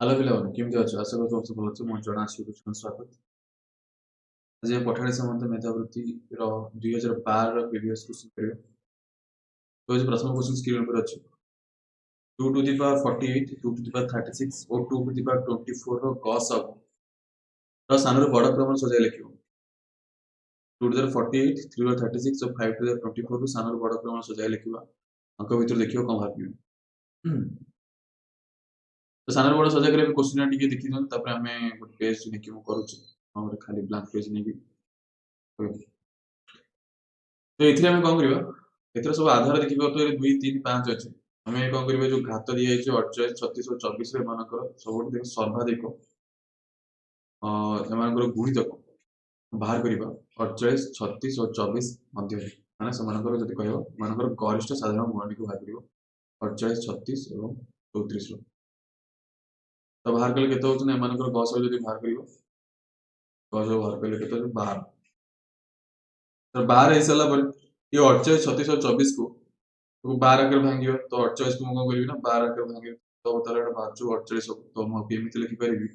Hello पिलाମାନେ କେମିତି ଅଛ? ଆଶା କରୁଛି ସବୁ ଭଲ ଅଛି। ମୁଁ ଜଣା ଆସିବି ସ୍ୱାଗତ। ଆଜି ପଠାଣି ସାମନ୍ତ ମେଧାବୃତ୍ତିର 2012 ର ପ୍ରିଭିୟସ୍ କ୍ୱେଶ୍ଚନ୍ କରିବ। ତ ଆଜି ପ୍ରଥମ କ୍ୱେଶ୍ଚନ୍ ସ୍କ୍ରିନ୍ ଉପରେ ଅଛି। 2 to the power 48, 2 to the power 36 O 2 to the power 24 ର ଗସକୁ ର ସାନରୁ ବଡ଼ କ୍ରମରେ ସଜାଇ ଲେଖିବ। 2 to the 48, 3 ର 36 ଓ 5 to the 24 ରୁ ସାନରୁ ବଡ଼ କ୍ରମରେ ସଜାଇ ଲେଖିବା। ଅଙ୍କ ଭିତରୁ ଦେଖିବ କ'ଣ ଭାବିବ। ତ ସାନରୁ ବଡ଼ ସଜାଇ କରିବା କ୍ୱେଶ୍ଚନ୍ ଟିକେ ଦେଖି ଦିଅନ୍ତୁ, ତାପରେ ଆମେ ଗୋଟେ ପେଜ୍ ନେଇକି ମୁଁ କରୁଛି। ଗୋଟେ ଖାଲି ବ୍ଲାଙ୍କ ପେଜ୍ ନେଇକି ତ ଏଥିରେ ଆମେ କ'ଣ କରିବା, ଏଥିରେ ସବୁ ଆଧାର ଦେଖିପାରୁଥିବ 2, 3, 5 ଅଛି। ଆମେ କ'ଣ କରିବା, ଯୋଉ ଘାତ ଦିଆଯାଇଛି 48, 36 ଓ 24 ଏମାନଙ୍କର ସବୁଠୁ ଦେଖ ସର୍ବାଧିକ ଏମାନଙ୍କର ଗୁଣିତକ ବାହାର କରିବା 48, 36 ଓ 24 ମଧ୍ୟରେ। ମାନେ ସେମାନଙ୍କର ଯଦି କହିବ ଏମାନଙ୍କର ଗରିଷ୍ଠ ସାଧାରଣ ଗୁଣଟିକୁ ବାହାର କରିବ 48, 36 ଏବଂ 34 ର। ତ ବାହାର କଲେ କେତେ ହେଉଛି ନା, ଏମାନଙ୍କର ଗସକୁ ଯଦି ବାହାର କରିବ, ଗସକୁ ବାହାର କଲେ କେତେ ହେଉଛି 12। ତ 12 ହେଇସାରିଲା ପରେ ये 48, 36 और 24 को 12 आकर भांगियो। तो 48 को मैं कौन करी ना 12 आकर भांगे तो तार एटा 12 48 हो। तो मैं केमिति लिखि परिबी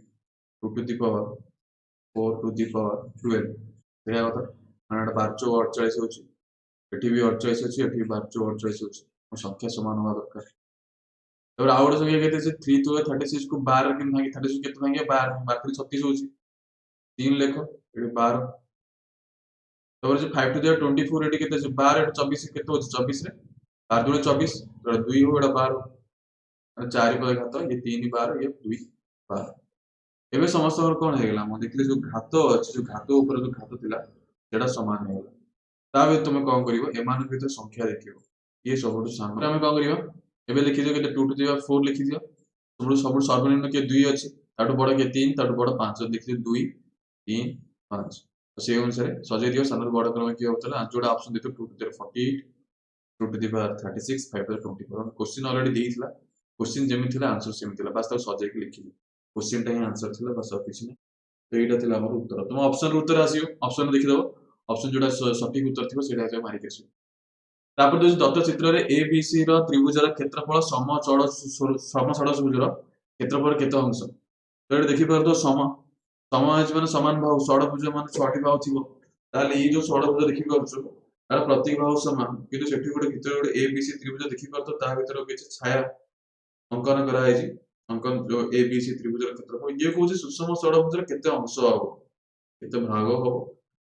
2 to the power 4 to the power 12 एया कथा माने एटा 12 48 होची। एठी भी 48 अछि, एठी 12 48 होची। संख्या समान होवा दरकार। और आ गोटे संख्या केते छै 3 to 36 को 12 के भांगे 36 केते भांगे 12 12 36 होची। 3 लेख एठी 12। तो जो 5 to the 24 एटी केते 12 24 केते होची 24 रे 12 2 24 2 हो एटा 12 माने 4 पद घात ये 3 12 ये 2 12। एबे समस्त कोन हे गेला म देखले जो घात अछि, जो घात ऊपर जो घात थिला सेटा समान हे गेला। ता बे तुमे कोन करिवो एमान भीतर संख्या देखिवो ये सबटु सामने हम कोन करिवो एबे लिखि दियो केते 2 to the power 4 लिखि दियो। सबटु सर्वनिम्न के 2 अछि, ताटु बड़ के 3, ताटु बड़ 5 देखि 2 3 5। तो से अनुसार सजाई दियो सानर बड़ क्रम कि होतला जोडा ऑप्शन देतो 2 to the power 48, 2 to the power 36, 5 to the 24। Question already देइथिला, क्वेश्चन जेमि थिला आंसर सेमि थिला, बस ताको सजाई के लिखि दियो। क्वेश्चन टा ही आंसर थिला, बस और किछ नै। तो एटा थिला हमर उत्तर। तुम ऑप्शन रो उत्तर आसीयो, ऑप्शन देखि दबो, ऑप्शन जोडा सटीक उत्तर थिबो सेटा जे मारि केसियो। तापर दोस दत्त चित्र रे एबीसी रो त्रिभुजर क्षेत्रफल समषडभुजर क्षेत्रफल केते अंश। तो एटा देखि परतो सम अछि माने समान बाहु, षडभुज माने 6 टी बाहु थिबो। ताले ई जो षडभुज देखि परछो तार प्रत्येक बाहु समान, किंतु सेठी गोटे भितर गोटे एबीसी त्रिभुज देखि परतो, ता भितर किछ छाया अंकन करा हैछि। अंकन जो एबीसी त्रिभुजर क्षेत्रफल ये कोछि सुषम षडभुजर केते अंश हबो, केते भाग हबो,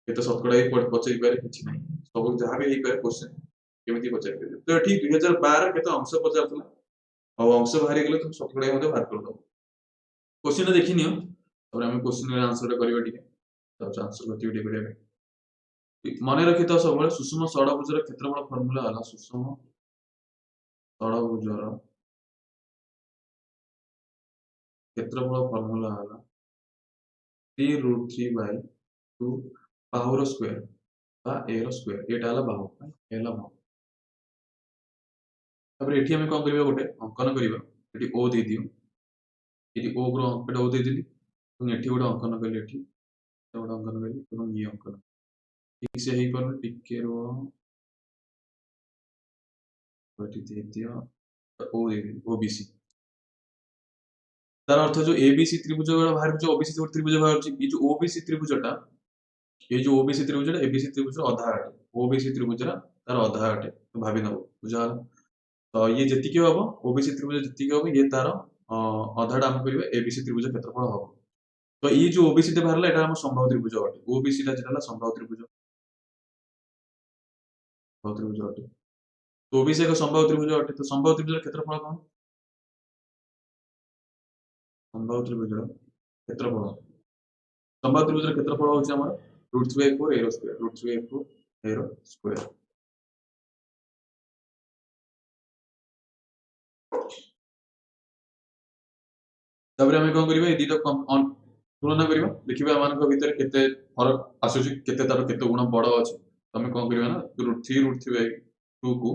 केते शतकड़ा ही पचै पारे किछ नै। सब जहां भी हेई पारे क्वेश्चन केमिति पचै पारे। तो एठी 2012 केते अंश पचारतला और अंश बाहरी गेले तुम शतकड़ा मध्ये बाहर कर दो। क्वेश्चन देखि नियो, और हम क्वेश्चन रे आंसर करबा ठीक है। तो आंसर गतिविधि करिया मन रखि तो सब सुषम षडभुजर क्षेत्रफल फॉर्मूला हला सुषम षडभुजर क्षेत्रफल फॉर्मूला हला 3√3/2 बाहुर स्क्वायर बा ए रो स्क्वायर। एटा हला बाहु एला बाहु। तब एठी हम कोन करबा गोटे अंकन करबा। एठी ओ दे दियो, एठी ओ ग्रो एटा ओ दे दिली। तो एठी गोटे अंकन करले, एठी गोटे अंकन करले ଏବଂ ये अंकन ठीक से हेई पर टिके रो एठी दे दियो ओ दे दियो ओबीसी। तार अर्थ जो एबीसी त्रिभुज बाहर जो ओबीसी त्रिभुज बाहर ये जो ओबीसी त्रिभुजटा, ये जो ओबीसी त्रिभुजटा एबीसी त्रिभुज अधा अटे, ओबीसी त्रिभुजरा तार अधा अटे। तो भाबी नबो बुझा। तो ये जतिके हबो ओबीसी त्रिभुज जतिके हबो ये तार अधाटा हम करबे एबीसी त्रिभुज क्षेत्रफल हबो। तो ये जो ओबीसी टे बाहरला एटा हम संभाव्य त्रिभुज अटे। ओबीसी टा जेटा संभाव्य त्रिभुज अटे। तो ओबीसी एक संभाव्य त्रिभुज अटे। तो संभाव्य त्रिभुजर क्षेत्रफल कोन? संभाव्य त्रिभुजर क्षेत्रफल, संभाव्य त्रिभुजर क्षेत्रफल होची हमर √3/4 a रो स्क्वायर, √3/4 a रो स्क्वायर। तबरे हम कोन करबा, ए दिटा तुलना करबा, देखिबा मानक भीतर केते फरक आसुची, केते तार केते गुण बड़ अछि। तमे कोन करबा ना √3/2 को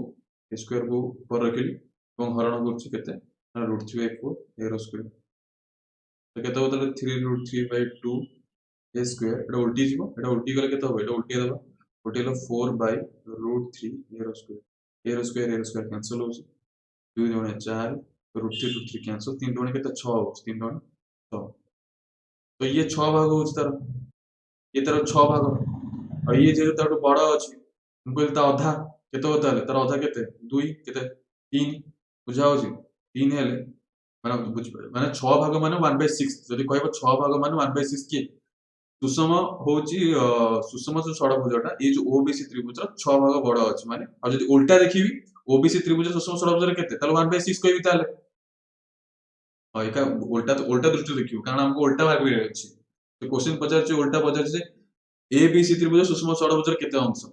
स्क्वायर को ऊपर रखिली এবং हरण करछि केते √3/4 a रो स्क्वायर। तो केते होतले 3√3/2 a स्क्वायर। एटा उल्टी जीवो, एटा उल्टी गले केते होबो, एटा उल्टी देबा उल्टी हलो 4/√3 a रो स्क्वायर। a रो स्क्वायर कैंसिल होछि, 2 × 4 √3 कैंसिल, 3 × केते 6 हो, 3 × तो ये 6 भाग होଉଛି ତାର ये तार 6 भाग और ये जेहेतु ताठू बड़ अछि ମୁଁ କହିଲି ତା ଅଧା କେତେ ହବ ତାହେଲେ ତାର ଅଧା କେତେ 2 କେତେ 3 ବୁଝା ହଉଛି 3 ହେଲେ ମାନେ ବୁଝିପାରିବେ ମାନେ 6 ଭାଗ ମାନେ 1/6 ଯଦି କହିବ 6 ଭାଗ ମାନେ 1/6 କିଏ सुषम होची सुषम जो षडभुजटा ये जो ओबीसी त्रिभुज 6 भाग बड़ अछि माने और जदी उल्टा देखिबी ओबीसी त्रिभुज सुषम षडभुज केते ताले 1/6 कहबी ताले एका उल्टा दृष्टि देखियो कारण हमको उल्टा भाग भी अछि तो क्वेश्चन पचार छै उल्टा पचार छै एबीसी त्रिभुज सुषम षडभुज केते अंश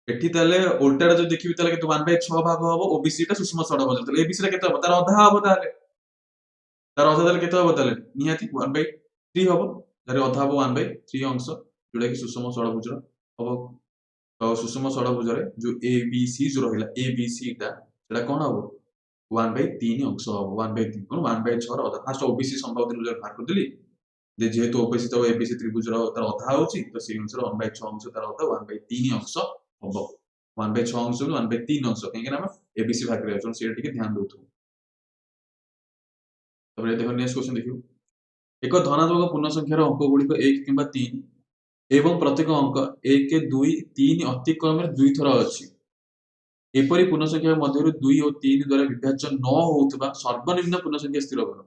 एठी ताले उल्टा जो देखिबी ताले केते 1/6 भाग हबो ओबीसी टा सुषम षडभुज ताले एबीसी टा केते हबो तार अधा हबो तार अधा ताले केते हबो ताले निहाती 1/3 हबो तार अधा हबो 1/3 अंश जोडा कि सुषम षडभुज हबो तो सुषम षडभुज रे जो एबीसी जो रहिला एबीसी टा सेटा कोन हबो 1/3 अंश हबो 1/3 कोन 1/6 अधा फास्ट ओबीसी संभाव त्रिभुज बाहर कर देली जे जेहेतु ओबीसी तो एबीसी त्रिभुज तार अधा होची तो से अनुसार 1/6 अंश तार अधा 1/3 अंश हबो 1/6 अंश 1/3 अंश कहीं ना एबीसी भाग करे सेटा टिके ध्यान दउथु तबरे देखो नेक्स्ट क्वेश्चन देखियो एक धनात्मक पूर्ण संख्यार अंक गुड़िक 1 किंबा 3 एवं प्रत्येक अंक 1 2 3 अतिक्रम दुई थर अछि एपरि पूर्ण संख्या मध्य 2 और 3 द्वारा विभाज्य न होउतबा सर्वनिम्न पूर्ण संख्या स्थिर करो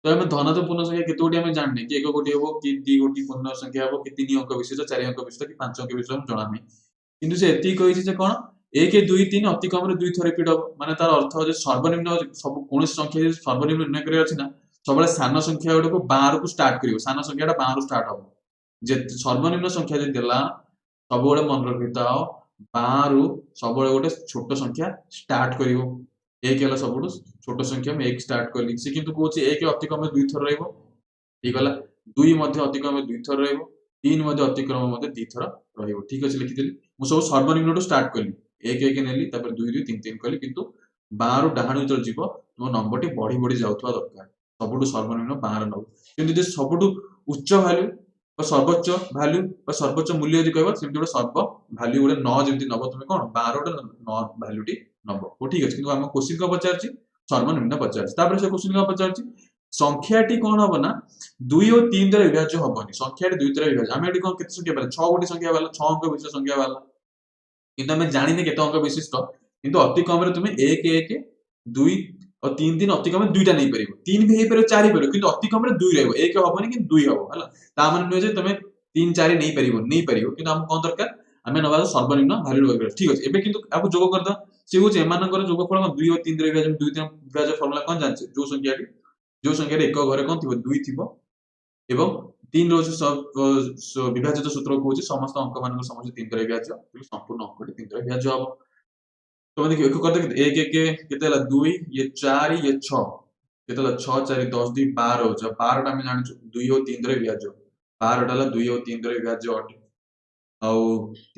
तो आम धनात्मक पूर्ण संख्या केते गोटी आम जानने कि 1 गोटी हो कि 2 गोटी पूर्ण संख्या हो कि 3 अंक विशिष्ट 4 अंक विशिष्ट कि 5 अंक विशिष्ट हम जाना नहीं किंतु से एति कहिछि जे कोन 1 2 3 अतिक्रम दुई थर रिपीट हो माने तार अर्थ जे सर्वनिम्न सब कोन संख्या जे सर्वनिम्न निर्णय करे अछि ना सबले सान संख्या गुडको 12 को स्टार्ट करियो सान संख्याटा 12 स्टार्ट हो जे सर्वनिम्न संख्या जे देला सबले मन रखिताओ 12 सबले गोटे छोट संख्या स्टार्ट करियो 1 हला सबुठु छोट संख्या में 1 स्टार्ट करली से किंतु कहूची 1 अतिक्रम दुई थर रहइबो ठीक हला 2 मध्ये अतिक्रम दुई थर रहइबो 3 मध्ये अतिक्रम मध्ये दुई थर रहइबो ठीक अछि लिखि देली मु सब सर्वनिम्न टू स्टार्ट करली 1 1 नेली तापर 2 2 3 3 करली किंतु 12 डाहाणु जर जीवो तो नंबर टी बढ़ी बढ़ी जाउथवा दरकार सबुठु सर्वनिम्न 12 नउ किंतु जे सबुठु उच्च वैल्यू सर्वोच्च वैल्यू सर्वोच्च मूल्य यदि कहबो सेमति गोटे सर्व वैल्यू गोटे 9 जेमति नबो तुमे कोन 12 टा 9 वैल्यू टी नबो ओ ठीक अछि किंतु हम क्वेश्चन को पचारछि सर्वनिम्न पचारछि तापर से क्वेश्चन को पचारछि संख्याटी कोन हबो ना 2 और 3 द्वारा विभाज्य हबोनी संख्याटी 2 द्वारा विभाज्य हम एटी कोन केते संख्या बाला 6 गोटी संख्या बाला 6 अंक विशिष्ट संख्या बाला किंतु हम जानिने केते अंक विशिष्ट किंतु अति कम रे तुमे 1 1 2 और 3 3 अति कम दुईटा नहीं परिबो 3 भी हे परिबो 4 ही परिबो किंतु अति कम रे 2 रहबो 1 हबोनी कि 2 हबो हला ता माने नुहे जे तुमे 3 4 नहीं परिबो किंतु हम कोन दरकार हमें नबा सर्वनिम्न वैल्यू रखबे ठीक अछि एबे किंतु आपको जोग कर द से होचे एमानकर जोगफल 2 और 3 द्वारा विभाजन 2 3 विभाजन फार्मूला कोन जानछे जो संख्याटी एक घरे कोन थिबो 2 थिबो एवं 3 रो विभाजित सूत्र कहूची समस्त अंक मान समस्त 3 द्वारा विभाज्य संपूर्ण अंकटी 3 द्वारा विभाज्य हबो तो देखिए एक करते 1 1 केते हला 2 ये 4 ये 6 केते हला 6 4 10 2 12 हो 12 टा हम जानिछु 2 और 3 द्वारा विभाज्य 12 टा हला 2 और 3 द्वारा विभाज्य अटे आउ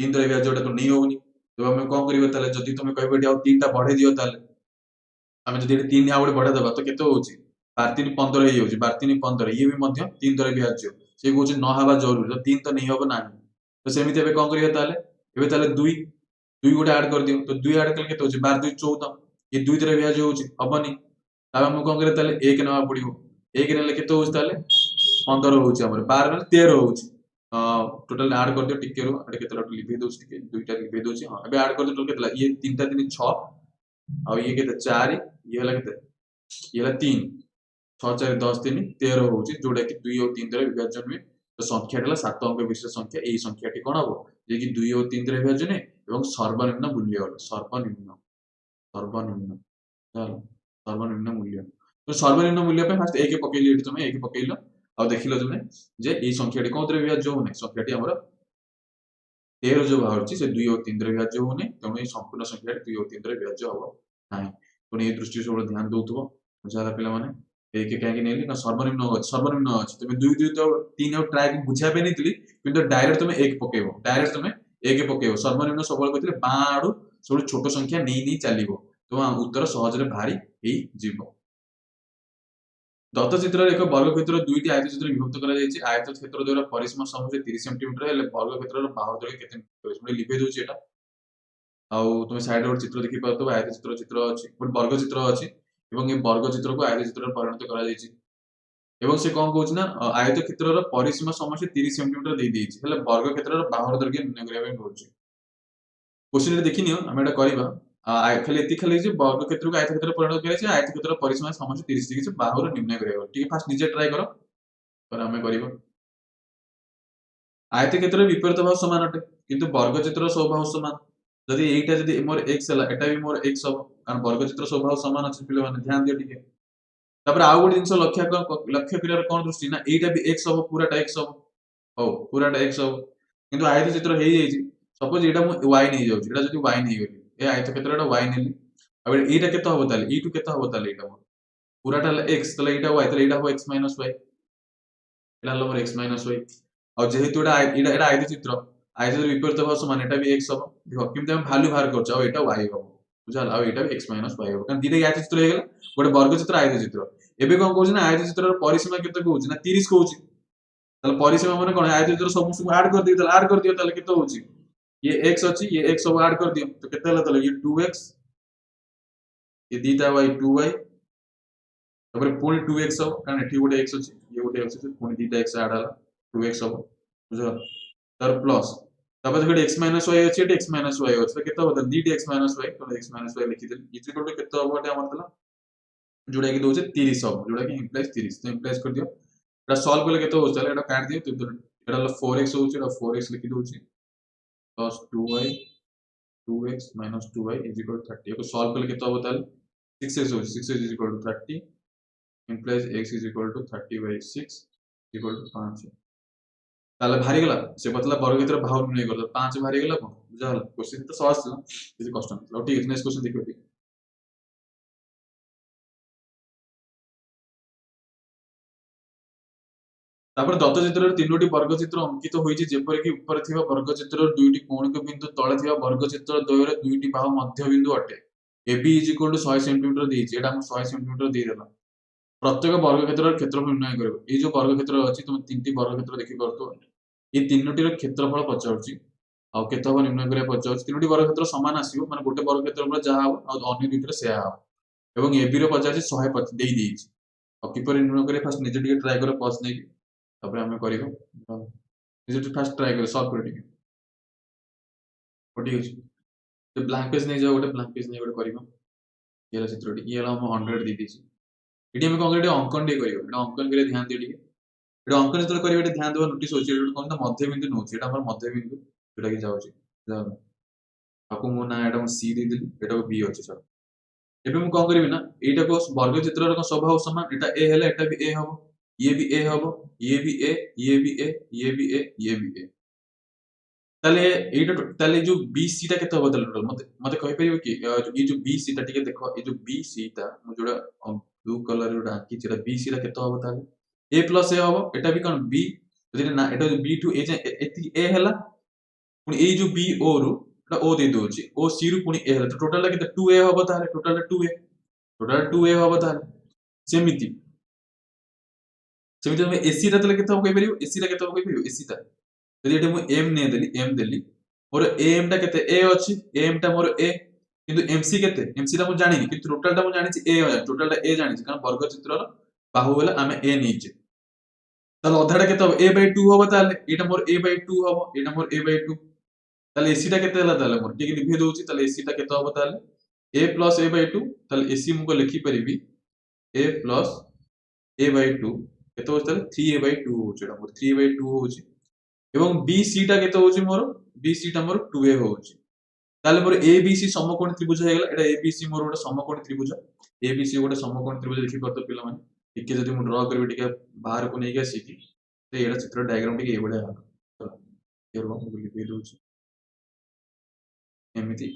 3 द्वारा विभाज्य तो नहीं होनी तो हम कोन करिवे ताले जदी तुमे कहबे एटी आ 3 टा बढ़े दियो ताले हम जदी 3 आ गोटे बढ़े देबा तो केते होउची 12 3 15 हे होउची 12 3 15 ये भी मध्य 3 द्वारा विभाज्य से कहउची न हबा जरूरी तो 3 तो नहीं हबो ना तो सेमिते एबे कोन करिवे ताले एबे ताले 2 2 गोटे ऐड कर दियो तो 2 ऐड कल केते होची 12 2 14 ये 2 द्वारा विभाज्य होची हबनी तब हम कोन करे ताले 1 नवा पड़िबो 1 नेले केते होची ताले 15 होची हमर 12 नेले 13 होची टोटल ऐड कर दियो टिके रो एटे केते लट लिभे दोची टिके दुईटा लिभे दोची हां एबे ऐड कर दियो टोटल केते ये 3 टा 3 6 और ये केते 4 ये हला केते ये हला 3 6 4 10 3 13 होची जोडा कि 2 और 3 द्वारा विभाजन हुए तो संख्या हला 7 अंक विशिष्ट संख्या एई संख्याटी कोन हबो जे कि 2 और 3 द्वारा विभाजन एवं सर्वनिम्न मूल्य हला सर्वनिम्न सर्वनिम्न चलो सर्वनिम्न मूल्य तो सर्वनिम्न मूल्य पे फास्ट 1 पकेली एठी तुमे 1 पकेइलो आ देखिलो तुमे जे एई संख्याटी कोन द्वारा विभाज्य होने संख्याटी हमर 13 जो बाहरची से 2 और 3 द्वारा विभाज्य होने तेणु एई संपूर्ण संख्याटी 2 और 3 द्वारा विभाज्य हबो नाही पुणी ए दृष्टि से ध्यान दउथबो बुझाला पिला माने एक काहे कि नेली ना सर्वनिम्न अछि तुमे 2 2 तो 3 और ट्राई बुझा पे नैतली किंतु डायरेक्ट तुमे 1 पकेइबो डायरेक्ट तुमे 1 पकेइबो सर्वनिम्न सबल कथिले बाडू सब छोट संख्या नहीं चलिबो तो उत्तर सहज रे भारी हेई जीवो दत्त चित्र एक वर्ग क्षेत्र दुईटी आयत चित्र विभक्त करा जायछि आयत क्षेत्र द्वारा परिसीमा समूह 30 सेंटीमीटर हेले वर्ग क्षेत्र बाहु द्वारा केते मीटर लिखि दोछि एटा आउ तुम साइड रे चित्र देखि पातो आयत चित्र चित्र अछि वर्ग चित्र अछि एवं ए वर्ग चित्र को आयत चित्र परिणत करा जायछि एवं से कौन कहूँ ना आयत क्षेत्र परिसीमा समष्टि 30 सेंटीमीटर दे देइछि हेले वर्ग क्षेत्र बाहुर दैर्घ्य निर्णय करिया ପାଇଁ कहूछि क्वेश्चन रे देखिनियो हम एटा करबा खाली एति खाली जे वर्ग क्षेत्र को आयत क्षेत्र परिणत करै छै आयत क्षेत्र परिसीमा समष्टि 30 डिग्री से बाहुर निर्णय करिया ठीक फास्ट निजे ट्राई करो पर हमें करबा आयत क्षेत्र विपरीत बाहु समान अटे किंतु वर्ग क्षेत्र स्वबाहु समान जदि एटा जदि मोर x हला एटा भी मोर x हो कारण वर्ग क्षेत्र स्वबाहु समान अछि पिले माने ध्यान दियो ठीक तापर आउ गोटे जिंस लक्ष्य करियार कोन दृष्टि ना एटा भी x हो पूराटा x हो पूराटा x हो किंतु आयत क्षेत्र हेई जाईछि सपोज एटा मु y नै जाउछि एटा जदि y नै गेली ए आयत क्षेत्र एटा y नेली अब एटा केते होबो ताले e टू केते होबो ताले एटा पूराटा x ताले एटा y ताले एटा हो x - y एटा हलो मोर x - y और जेहेतु एटा एटा आयत चित्र आयत चित्र विपरीत भाव समान एटा भी x हबो देखो किंतु हम वैल्यू बाहर करछ और एटा y हबो बुझाल और एटा भी x - y हबो कारण दिटा आयत चित्र हे गेला गोटे वर्ग चित्र आयत चित्र एबे कोन कहउछ ना आयत चित्र परिसीमा केते कहउछ ना 30 कहउछ ताले परिसीमा माने कोन आयत चित्र सब सब ऐड कर दियो ताले केते होउछ ये x अछि ये x सब ऐड कर दियो तो केते हला ताले ये 2x ये दीटा y 2y तापर पुणी 2x हो कारण एठी गोटे x अछि ये गोटे x अछि पुणी दीटा x ऐड हला 2x हो बुझल तार प्लस तापर जेटे x - y अछि एटे x - y अछि तो केते होता दीटा x - y तो x - y लिखि देली इज इक्वल टू केते होबो एटा हमर तला जोड़ा कि दोचे 30 हो जोड़ा कि इंप्लाइज 30 तो इंप्लाइज कर दियो एटा सॉल्व करले केते हो चले एटा काट दियो तो एटा 4x होउची एटा 4x लिखि दोची plus 2y 2x minus 2y is equal to 30 को सॉल्व करले केते होबो ताले 6x होउची 6x is equal to 30 implies x is equal to 30 by 6 equal to 5 ताले भारी गेला से बतला वर्ग क्षेत्र भाव निर्णय करतो 5 भारी गेला को बुझाल क्वेश्चन तो सहज था किसी कष्ट नहीं ठीक है नेक्स्ट क्वेश्चन देखियो ठीक तापर दत्त चित्र तीनोटी वर्ग चित्र अंकित होईची जेपरि कि ऊपर थिबा वर्ग चित्र दुईटी कोणिक बिंदु तळे थिबा वर्ग चित्र द्वयर दुईटी बाहु मध्य बिंदु अटे AB is equal to 100 centimetre देइची एटा हम 100 सेंटीमीटर देइ देला प्रत्येक वर्ग क्षेत्रर क्षेत्रफल निर्णय करियो ए जो वर्ग क्षेत्र अछि तुम तीनटी वर्ग क्षेत्र देखि परतो ए तीनोटीर क्षेत्रफल पचाउची आ केते हबो निर्णय करिया पचाउची तीनोटी वर्ग क्षेत्र समान आसीबो माने गोटे वर्ग क्षेत्र पर जहा हबो आ अन्य दुईटर सेया हबो एवं AB रो पचाउची 100 देइ देइची आ किपरि निर्णय करिया फास्ट निजे टिके ट्राई करो पॉज नै तापर हमें करियो निजे फास्ट ट्राई करो सॉल्व करो टिके ठीक अछि तो ब्लैंक पेज नै जाओ गोटे ब्लैंक पेज नै गोटे करियो ये चित्रटी ये हम 100 दे दीची एटी हम कोन अंकन टे करियो एटा अंकन करे ध्यान दे टिके एटा अंकन जतल करियो एटा ध्यान देबा नोटिस होची एटा कोन मध्य बिंदु नोची एटा हमर मध्य बिंदु जेटा कि जाउची जानो आपको मो ना एटा सी दे दिली एटा को बी अछि सर एबे हम कोन करिवे ना एटा को वर्ग चित्रर को स्वभाव समान एटा ए हेले एटा भी ए हबो ये भी ए हबो ये भी ए ये भी ए ये भी ए ये भी ए ताले एटा ताले जो बीसी टा केते हबो ताले टोटल मते मते कहि परिबो कि ये जो बीसी टा टिके देखो ये जो बीसी टा मु जोडा ब्लू कलर जोडा आंकी जेटा बीसी टा केते हबो ताले ए प्लस ए हबो एटा भी कोन बी जदि ना एटा बी टू ए जे एति ए हला पुनी ए जो बी ओ रु एटा ओ दे दोची ओ सी रु पुनी ए हला तो टोटल केते 2a हबो ताले टोटल 2a हबो ताले सेमिति सेमिति हम एसी टा ताले केते हबो कहि परिबो एसी टा केते हबो कहि परिबो एसी टा जदि एटा मु एम ने देली एम देली मोर एम टा केते ए अछि एम टा मोर ए किंतु एमसी केते एमसी टा मु जानिनी किंतु टोटल टा मु जानिछि ए टोटल टा ए जानिछि कारण वर्ग चित्रर बाहु बेला आमे ए नेइछे ताले अधाटा केते हबो a by 2 हबो ताले एटा मोर a by 2 हबो एटा मोर a by 2 ताले एसी टा केते हला ताले मोर ठीक लिखि दोउची ताले एसी टा केते हबो ताले a plus a by 2 ताले एसी मु को लिखि परिबी a plus a by 2 केते होछ ताले 3a by 2 होछ Etah more 3 by 2 होछ एवं BC टा केते होछ मोर BC टा मोर 2a होछ ताले मोर ABC समकोणी त्रिभुज हे गेला एटा ABC मोर गोटे समकोणी त्रिभुज ABC गोटे समकोणी त्रिभुज लिखि परतो पिला माने टिके जदि मु ड्रा करबी टिके बाहर को नेकी आसी कि तो एटा चित्र डायग्राम टिके ए बडे आ ये रो मु लिखि दोछ एमिति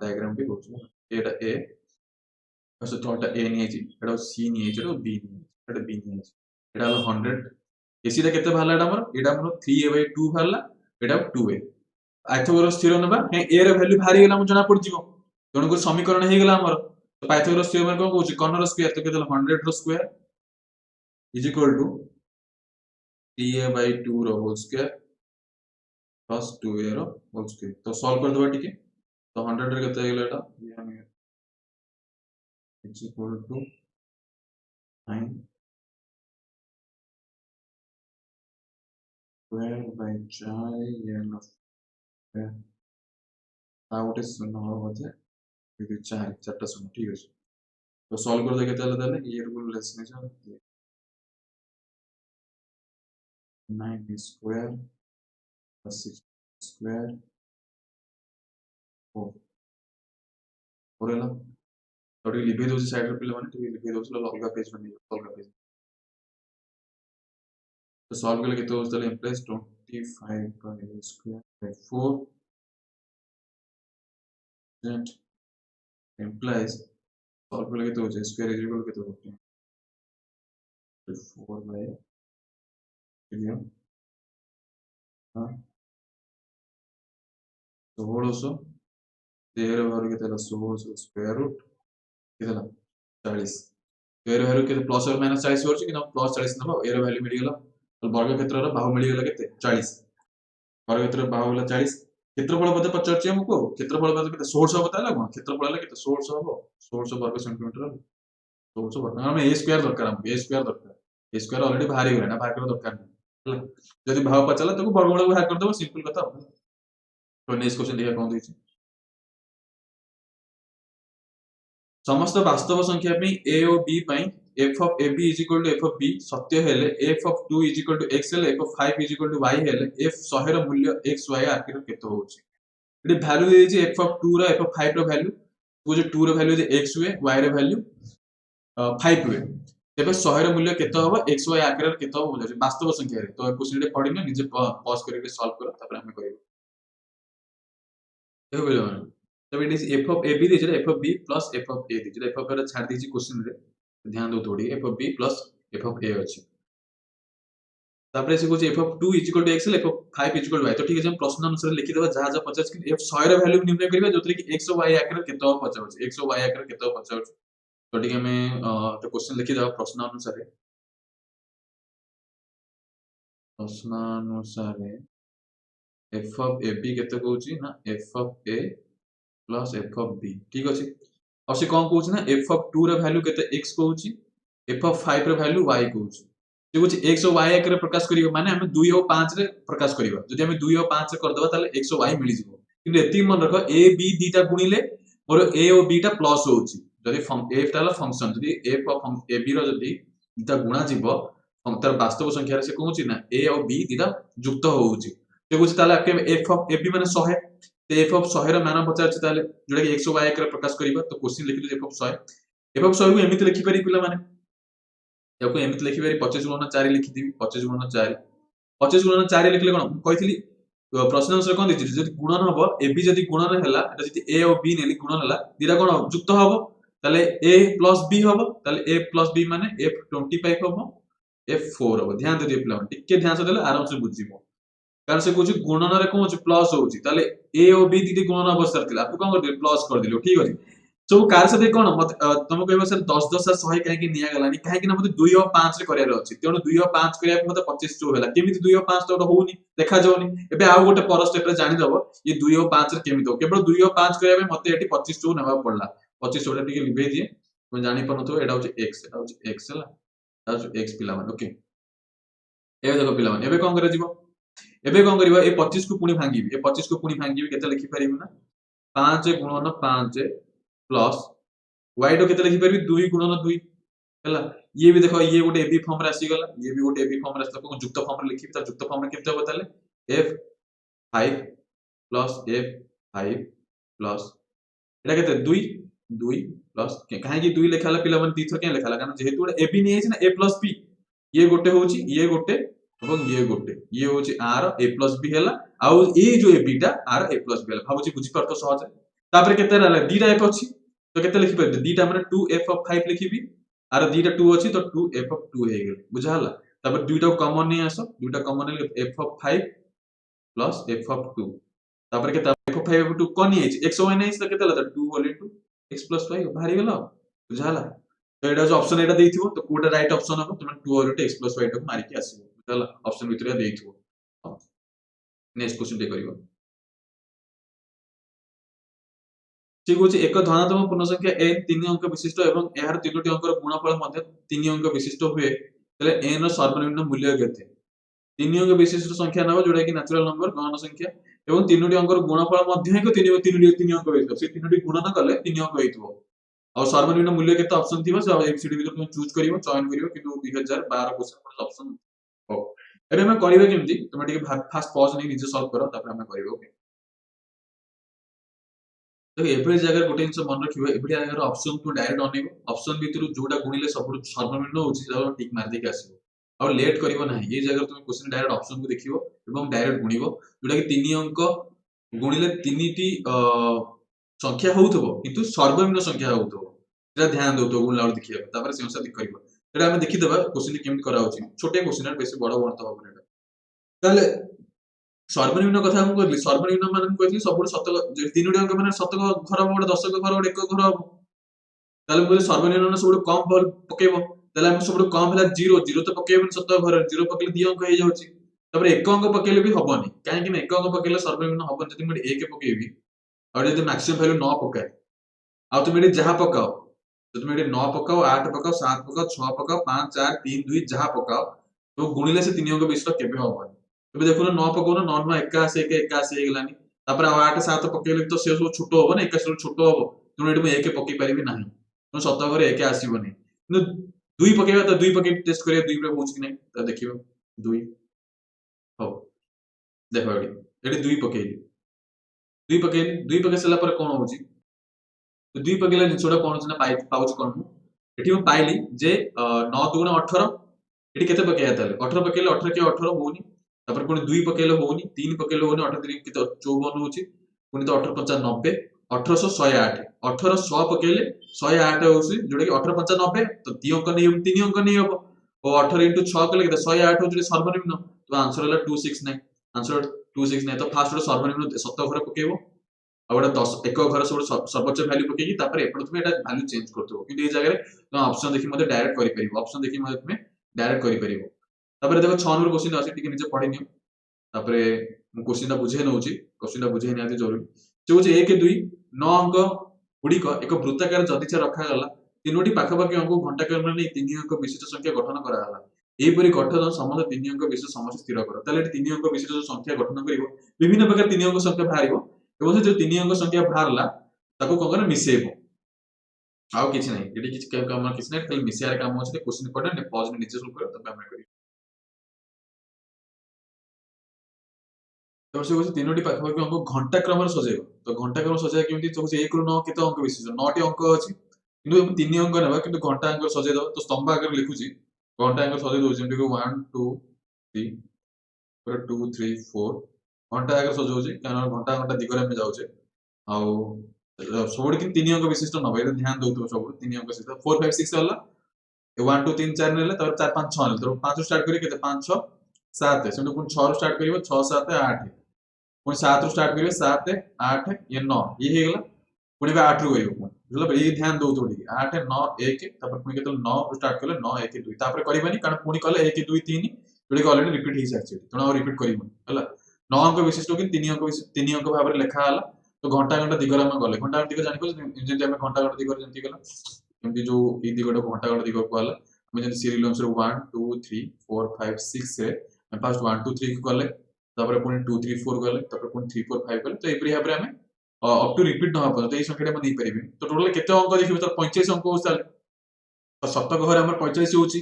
डायग्राम टी होछ एटा A असो थोटा A नि आछि एटा C नि आछि एटा B नि एटा B नि आछि एटा 100 AC टा केते भाला एटा मोर 3a by 2 भाला एटा 2a पाइथागोरस थ्योरम नबा हे a ର वैल्यू भारी गेला मु जना पड़ जिवो जणको समीकरण हे गेला हमर तो पाइथागोरस थ्योरम कोन कहउची कर्नर स्क्वायर तो केते 100 रो square is equal to 3a by 2 रो होल स्क्वायर प्लस 2a रो होल स्क्वायर तो सॉल्व कर दबा टिके तो 100 रे केते गेला एटा is equal to 9 square by 4 n square आ गोटे शून्य हम बोधे 4 चार्टा शून्य ठीक अच्छे तो सॉल्व कर देते ये लेस नहीं जाओ 9 स्क्वायर प्लस 6 स्क्वायर 4 और है तो लिभे दो साइड पे मैंने लिभे दो अलग पेज में अलग पेज तो सॉल्व करले केते होस तले plus 25 bye square by 4 that implies solve करले केते होस स्क्वायर इज इक्वल केते होते 4 बाय मिलियन हां 1600 13 बार केते 1600 स्क्वायर रूट केते 40 13 बार केते प्लस और माइनस 40 होछ कि ना प्लस 40 नबो एरो वैल्यू मिल गेला तो वर्ग क्षेत्र रो बाहु मिल गेला केते 40 वर्ग क्षेत्र बाहु गेला 40 क्षेत्रफल पदे पचारछि हमको क्षेत्रफल पदे केते 1600 बताला कोन क्षेत्रफल हला केते 1600 हबो 1600 वर्ग सेंटीमीटर 1600 वर्ग हम ए स्क्वायर दरकार हम ए स्क्वायर ऑलरेडी बाहर गेला ना बाहर कर दरकार नहीं हला जदि भाव पचाला तो वर्गमूल को बाहर कर देबो सिंपल कथा तो नेक्स्ट क्वेश्चन देखा कोन दैछि समस्त वास्तव संख्या पे a और b पे f of ab is equal to f of b सत्य हेले f of 2 is equal to x हेले f of 5 is equal to y हेले f 100 ର मूल्य x y आखिर केते होछि एटी वैल्यू देछि f of 2 रो f of 5 रो वैल्यू वो जो 2 रो वैल्यू जे x हुए y रो वैल्यू 5 हुए तेबे 100 रो मूल्य केते होबो x y आखिर केते होबो बोलै वास्तव संख्या रे तो क्वेश्चन रे पढिना निजे पॉज करके सॉल्व करो तापर हम करियो देखो बोलो तब it is f of ab दीजिए f of b plus f of a दीजिए f of a छाड़ दीजिए क्वेश्चन रे ध्यान दो थोड़ी f of b plus f of a अछि तापर से कुछ f of 2 is equal to x f of 5 is equal to y तो ठीक है हम प्रश्न अनुसार लिखि देबा जहां जहां 50 कि f 100 रो वैल्यू निर्णय करबा जोतरे कि x और y आकर केते हो 50 x और y आकर केते हो 50 तो ठीक है हमें तो क्वेश्चन लिखि देबा प्रश्न अनुसार f of ab केते कहउची ना f of a plus f of b ठीक अछि और से कोन कहउची ना f of 2 रो वैल्यू केते x कहउची f of 5 रो वैल्यू y कहउची जे कुछ x और y आकर प्रकाश करियो माने हम 2 और 5 रे प्रकाश करियो जदि हम 2 और 5 रे कर देबा ताले x और y मिलि जिवो किंतु एति मन रखो a b दीटा गुणिले मोर a और b टा प्लस होउची जदि f टा फंक्शन जदि f of a b रो जदि दीटा गुणा जिवो तर वास्तव संख्या रे से कहउची ना a और b दीटा युक्त होउची जे कुछ ताले f of a b माने 100 तो f of 100 रो मान पचार छै ताले जोडा कि x और y आकर प्रकाश करिबा तो क्वेश्चन लिखि f of 100 को एमिति लिखि पारि पिला माने याको एमिति लिखि पारि 25 गुणन 4 लिखि दिबी 25 गुणन 4 25 गुणन 4 लिखले कोन कहितली प्रश्न अनुसार कोन दिछि जदि गुणन हबो ab जदि गुणन हैला एटा जदि a और b नेली गुणन हैला दिरा कोन युक्त हबो ताले a plus b हबो ताले a plus b माने f 25 हबो f 4 हबो ध्यान दे पिला टिके ध्यान से देले आराम से बुझिबो कारण से कुछ गुणन रे कोन प्लस होउची ताले a और b दीदी गुणन अवस्था थिला आपको कोन कर दिले प्लस कर दिलो ठीक अछि सब कार से कोन मत तुम कहबो सर 10 10 100 काहे कि निया गलानी काहे कि ना मते 2 और 5 रे करियार अछि तेणु 2 और 5 करिया मते 25 चो होला केमिति 2 और 5 तो होउनी देखा जाउनी एबे आ गोटे पर स्टेप रे जानि दबो ये 2 और 5 रे केमिति हो केवल 2 और 5 करिया मते एटी 25 चो नेबा पड़ला 25 चो टिके लिबे दिए तुम जानि पनथो एटा होची x एटा होची x हला एटा होची x पिला मान ओके एबे देखो पिला मान एबे कोन करे जिवो एबे कोन करबा ए 25 को पुनी भांगीबी ए 25 को पुनी भांगीबी केते लिखि परिबो ना 5 गुणन 5 प्लस y डो केते लिखि परबी 2 गुणन 2 हैला ये भी देखो ये गोटे ab फॉर्म रे आसी गला ये भी गोटे ab फॉर्म रे आसी को युक्त फॉर्म रे लिखि त युक्त फॉर्म रे केते बताले f5 plus f5 plus iota केते 2 2 प्लस काहे कि 2 लिखाला पिला मन 2 थर के लिखाला कारण जेहेतु गोटे ab नै छै ना a प्लस b ये गोटे होची ये गोटे এবং ये होची r a plus b हैला आ ए जो ab टा r a plus b हैला भाबुची बुझी परतो सहज तापर केते रहला दीटा f अछि तो केते लिखि परते दीटा माने 2f of 5 लिखिबी आर दीटा 2 अछि तो 2f of 2 हे गेल बुझा हला तापर दुइटा कॉमन नै आसो दुइटा कॉमन ले f of 5 plus f of 2 तापर केते f of 5 of 2 कोन नै x y नै तो केते लता 2 होल इनटू x plus 5 बाहरी गेला बुझा हला तो एटा जो ऑप्शन एटा देइथिबो तो कोटा राइट ऑप्शन हो तुम 2 होल इनटू x plus 5 को मारि के आसीबो चला ऑप्शन भितर देइथिबो नेक्स्ट क्वेश्चन दे करिवो ठीक होची एक धनात्मक पूर्ण संख्या n 3 अंक विशिष्ट एवं एहार तीनोटी अंकर गुणफल मध्ये 3 अंक विशिष्ट हुए तले n रो सर्वनिम्न मूल्य केते तीन अंक विशिष्ट संख्या नब जोटा कि नेचुरल नंबर गहन संख्या एवं तीनोटी अंकर गुणफल मध्य एक तीन अंक होइतो से तीनोटी गुणन कले तीन अंक होइतो और सर्वनिम्न मूल्य केते ऑप्शन थिबो से एबीसीडी भीतर तुम चूज करिवो चयन करिवो किंतु 2012 क्वेश्चन ऑप्शन हो एबे हम करिवे केमती तुम टिके फास्ट पॉज नहीं निजे सॉल्व करो तापर हम करिवो ओके तो एभली जगह गोटे जिंस मन रखिबो एभली जगह ऑप्शन को डायरेक्ट अनेबो ऑप्शन भीतर जोटा गुणिले सब सर्वनिम्न होची ताको टिक मार देके आसीबो और लेट करिवो नाही ये जगह तुम क्वेश्चन डायरेक्ट ऑप्शन को देखिवो एवं डायरेक्ट गुणिवो जोटा कि तीन अंक गुणिले तीनटी संख्या होउथबो किंतु सर्वनिम्न संख्या होउथबो सेटा ध्यान दउथबो गुणला और देखिया तापर से अनुसार करिवो एटा हम देखि देबा क्वेश्चन केमति करा होची छोटे क्वेश्चन बेसी बड़ बड़ तो होबो एटा ताले सर्वनिम्न कथा हम कहली सर्वनिम्न मान कहली सब शतक तीनोटी अंक माने शतक घर गोटे दशक घर गोटे एक घर हम ताले हम सर्वनिम्न सब कम बल पकेबो ताले हम सब कम हला 0 0 तो पकेबो शतक घर 0 पकेले दी अंक हे जाउची तापर एक अंक पकेले भी हबनी काहे कि एक अंक पकेले सर्वनिम्न हबन जति हम 1 पकेबी और जति मैक्सिमम वैल्यू 9 पकाए आ तुम एटी जहा पकाओ तो तुम एटी 9 पकाओ 8 पकाओ 7 पकाओ 6 पकाओ 5 4 3 2 जहा पकाओ तो गुणिले से तीन अंक विशिष्ट केबे हबनी तबे देखो ना 9 पकाओ ना 9 9 81 81 हेगलानी तापर 8 7 पकेले तो से सब छोटो हबो ना 81 छोटो हबो तुम एटी 1 पकई परिबी नाही तुम सत घरे 1 आसीबनी किंतु 2 पकेबा तो 2 पके टेस्ट करिया 2 रे होछ कि नै तो देखिबो 2 हो देखो एटी 2 पकेली 2 पकेली 2 पके सला पर कोन होची तो 2 पकेला जिनसोडा कोन होची ना पाउच कोन एठी हम पाइली जे 9 दुगुना 18 एठी केते पकेया ताले 18 पकेले 18 के 18 होनी तापर पुणी 2 पकेले होनी 3 पकेले होनी 18 3 केते 54 होची पुणी तो 18 5 90 1800 108 1800 पकेले 108 होची जोडा कि 18 5 90 तो 3 अंक नहीं 3 अंक नहीं हबो और 18 * 6 कले केते 108 होची सर्वनिम्न तो आंसर होला 269 आंसर 269 तो फास्ट सर्वनिम्न सत घरे पकेबो और 10 एक घर सब सर्वोच्च वैल्यू पकेगी तापर एपड तुम एटा वैल्यू चेंज करथो किंतु ए जगह तुम ऑप्शन देखि मते डायरेक्ट करि परिबो ऑप्शन देखि मते तुम डायरेक्ट करि परिबो तापर देखो 6 नंबर क्वेश्चन अछि टिके निजे पढि नियो तापर मु क्वेश्चन ता बुझे नउची क्वेश्चन ता बुझे नियाते जरूरी जे होचे 1 2 9 अंक गुडी को एक वृत्ताकार जदिचा रखा गला तीनोटी पाखपाखी अंक घंटाकार माने तीन अंक विशिष्ट संख्या गठन करा गला एपरि गठन समस्त तीन अंक विशिष्ट समस्त स्थिर कर ताले तीन अंक विशिष्ट संख्या गठन करिवो विभिन्न प्रकार तीन अंक संख्या बाहरिवो एवं से जो तीन अंक संख्या बाहरला ताको कोन मिसेबो आउ किछ नै एटी किछ काम किछ नै खाली मिसियार काम होचे क्वेश्चन पढे पॉज में नीचे सोल्व करो तब हम करियो तो से होची तीनोटी पाखपाखी अंक घंटा क्रम रे सजेबो तो घंटा क्रम सजेया केमती तो होची 1 रु 9 केते अंक विशिष्ट 9 टी अंक अछि किंतु हम तीन अंक नेबा किंतु घंटा अंक सजे दबा तो स्तंभ आकर लिखुची घंटा अंक सजे दउ जेमति को 1 2 3 पूरा 2 3 4 घंटा आकर सजौची कारण घंटा घंटा दिगरे में जाउचे आउ सबुठ कि तीन अंक विशिष्ट नब ये ध्यान दउथबो सब तीन अंक विशिष्ट 4 5 6 वाला 1 2 3 4 नेले तब 4 5 6 नेले तो 5 स्टार्ट करी केते 5 6 7 सेमते पुन 6 रो स्टार्ट करिवो 6 7 8 पुन 7 रो स्टार्ट करिवो 7 8 ये 9 ये हे गेला पुनी 8 रो करिवो पुन मतलब ये ध्यान दउथबो ठीक 8 9 1 तब पुनी केते 9 रो स्टार्ट करले 9 1 2 तापर करबानी कारण पुनी कले 1 2 3 जोडी कि ऑलरेडी रिपीट ही सारछि तण और रिपीट करिवो हला 9 अंक विशिष्ट कि 3 अंक विशिष्ट 3 अंक भाबरे लेखा हला तो घंटा घंटा दिगरा में गले घंटा दिग जानि को जेंति हम घंटा घंटा दिगर जेंति गला एमति जो ई दिगडो घंटा घंटा दिगर को हला हम जेंति सीरियल अनुसार 1 2 3 4 5 6 से हम फर्स्ट 1 2 3 को गले तापर पुनी 2 3 4 गले तापर पुनी 3 4 5 गले तो एपरि हाबरे हम अप टू रिपीट न हो तो ए संख्याटा हम नै परिबे तो टोटल केते अंक देखिबे तो 45 अंक होस ताले तो सप्तक घर हमर 45 होची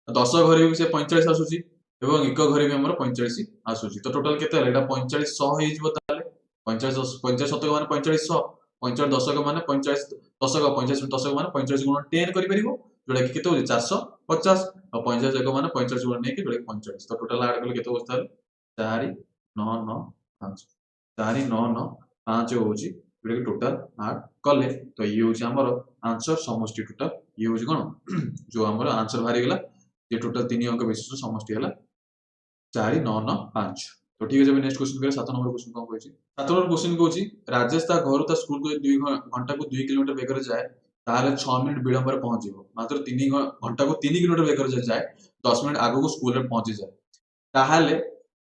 10 घरे भी से 45 आसुची एवं एक घरे भी हमर 45 आसुची तो टोटल केते हला एटा 45 100 हे जिवो ताले 50 50 शतक माने 45 100 50 दशक माने 50 दशक 50 दशक माने 45 गुण 10 करि परिबो जोडा कि केते हो 450 और 50 एक माने 50 गुण नै कि जोडा 45 तो टोटल ऐड करले केते होस ताले 4 9 9 5 4 9 9 5 होची जोडा कि टोटल ऐड कले तो ये होची हमर आंसर समष्टि टोटल ये होची कोन जो हमर आंसर बाहरी गेला ये टोटल 3 अंक विशिष्ट समष्टि हला 4 9 9 5 तो ठीक है जब नेक्स्ट क्वेश्चन करें 7 नंबर क्वेश्चन कौन कहछि 7 नंबर क्वेश्चन कहछि राजेश ता घर ता स्कूल को 2 घंटा को 2 किलोमीटर बेगर जाए ताले 6 मिनिट विलंब रे पहुंच जिवो मात्र 3 घंटा को 3 किलोमीटर बेगर जाए 10 मिनिट आगो को स्कूल रे पहुंच जाए ताहाले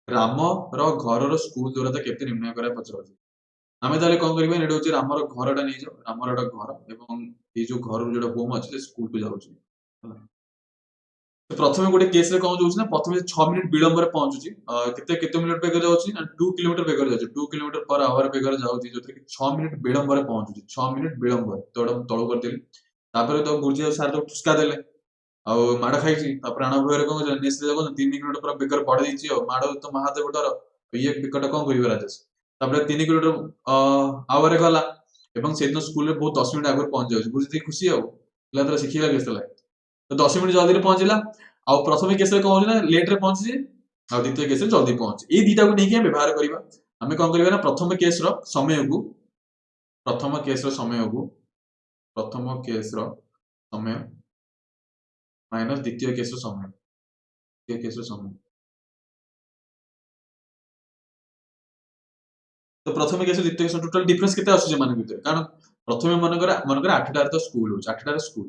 राम रो घर रो स्कूल दूरता केते निर्णय करे पचरछि आमे ताले कोन करबे नेडो होछि राम रो घरटा नै जाओ राम रो घर एवं ए जो घर जोडा होम अछि स्कूल को जाउछि तो प्रथम गोटे केस रे कौन होउछि ना प्रथम 6 मिनिट विलंब रे पहुंचुछि केते केते मिनिट बेगर जाउछि ना 2 kilometre beggar जाउछि 2 kilometre per our बेगर जाउछि जोथे कि 6 मिनिट विलंब रे पहुंचुछि 6 मिनिट विलंब तोड़ तळो करदेली तापर तो गुरुजी सर तो ठुसका देले आ माड़ खाइछि तापर आना भयर कोन नेस रे कोन 3 किलोमीटर पर बेगर बढ़ दैछि आ माड़ तो महादेव डर ये बिकट कोन करिवे राजेश तापर 3 किलोमीटर आवर गला एवं सेदिन स्कूल रे बहुत 10 मिनिट आगर पहुंच जाउछि गुरुजी खुशी आ पिला तर सिखिला केसला तो 10 मिनिट जल्दी पहुंचला आ प्रथम केस रे कोन ना लेट रे पहुंची आ द्वितीय केस रे जल्दी पहुंच ए दीटा को नेकी हम व्यवहार करबा हमें कोन करबा ना प्रथम केस रो समय को प्रथम केस रो समय को प्रथम केस रो समय माइनस द्वितीय केस रो समय द्वितीय केस रो समय तो प्रथम केस द्वितीय केस टोटल डिफरेंस केते आसु जे मान भीतर कारण प्रथम मन कर 8 टार तो स्कूल हो 8 टार स्कूल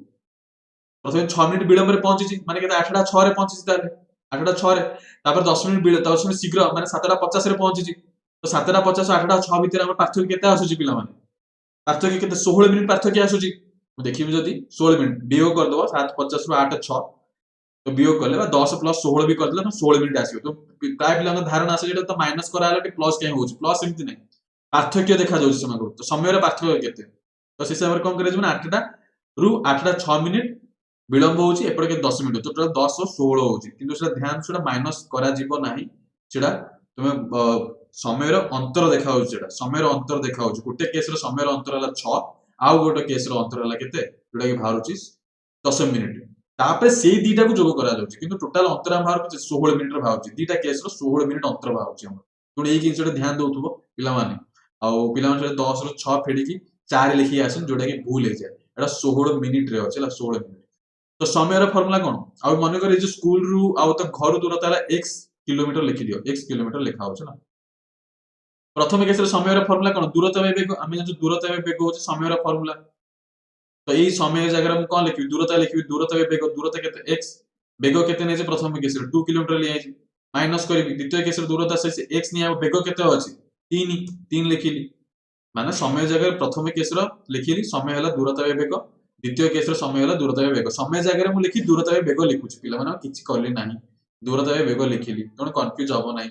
प्रथम 6 मिनिट विलंब रे पहुंची माने केते 8 टा 6 रे पहुंची ताले 8 टा 6 रे तापर 10 मिनिट 10 मिनिट शीघ्र माने 7 टा 50 रे पहुंची तो 7 टा 50 8 टा 6 भीतर हम पार्थक्य केते आसु जी पिला माने पार्थक्य केते 16 मिनिट पार्थक्य आसु जी देखिबि जदी 16 मिनिट वियोग कर दबो 750 रु 8 6 तो वियोग करले 10 प्लस 16 भी कर देले तो 16 मिनिट आसीयो तो प्राय पिला धारणा आसे जेटा तो माइनस करा हला प्लस के होउची प्लस एमति नै पार्थक्य देखा जाउची समा को तो समय रे पार्थक्य केते तो से समय कोन करे जमे 8 टा रु 8 टा 6 मिनिट विलंब होउची एपड़ के 10 मिनिट तो टोटल 10 और 16 होउची किंतु से ध्यान से माइनस करा जीवो नाही सेटा तुमे समय रो अंतर देखा होउची सेटा समय रो अंतर देखा होउची गुटे केस रो समय रो अंतर हला 6 आउ गोटे केस रो अंतर हला केते जेटा कि बाहरुची 10 मिनिट तापर से दीटा को जोग करा जाउची किंतु टोटल अंतर बाहर के 16 मिनिट रो बाहरुची दीटा केस रो 16 मिनिट अंतर बाहरुची हम तो एई किन ध्यान दउथबो पिला माने आउ पिला माने 10 रो 6 फेडी की 4 लिखि आसन जोटा कि भूल हे जाय एटा 16 मिनिट रे अछि 16 मिनिट तो समय रो फार्मूला कोन आ मन कर जे स्कूल रु आ तो घर दूरता हला x किलोमीटर लिखि दियो x किलोमीटर लिखा होछ ना प्रथम केस रे समय रो फार्मूला कोन दूरता बेग आमे जे दूरता बेग होछ समय रो फार्मूला तो एई समय जगह हम कोन लिखि दूरता बेग दूरता केते x बेग केते नै जे प्रथम केस रे 2 किलोमीटर लिया छै माइनस करबी द्वितीय केस रे दूरता से x निया बेग केते अछि 3 3 लिखिली माने समय जगह प्रथम केस रो लिखिली समय हला दूरता बेग द्वितीय केस रो समय हला दूरता बेग समय जगह मु लिखि दूरता बेग लिखुछि पिला माने किछि करली नाही दूरता बेग लिखिली तण कंफ्यूज हबो नाही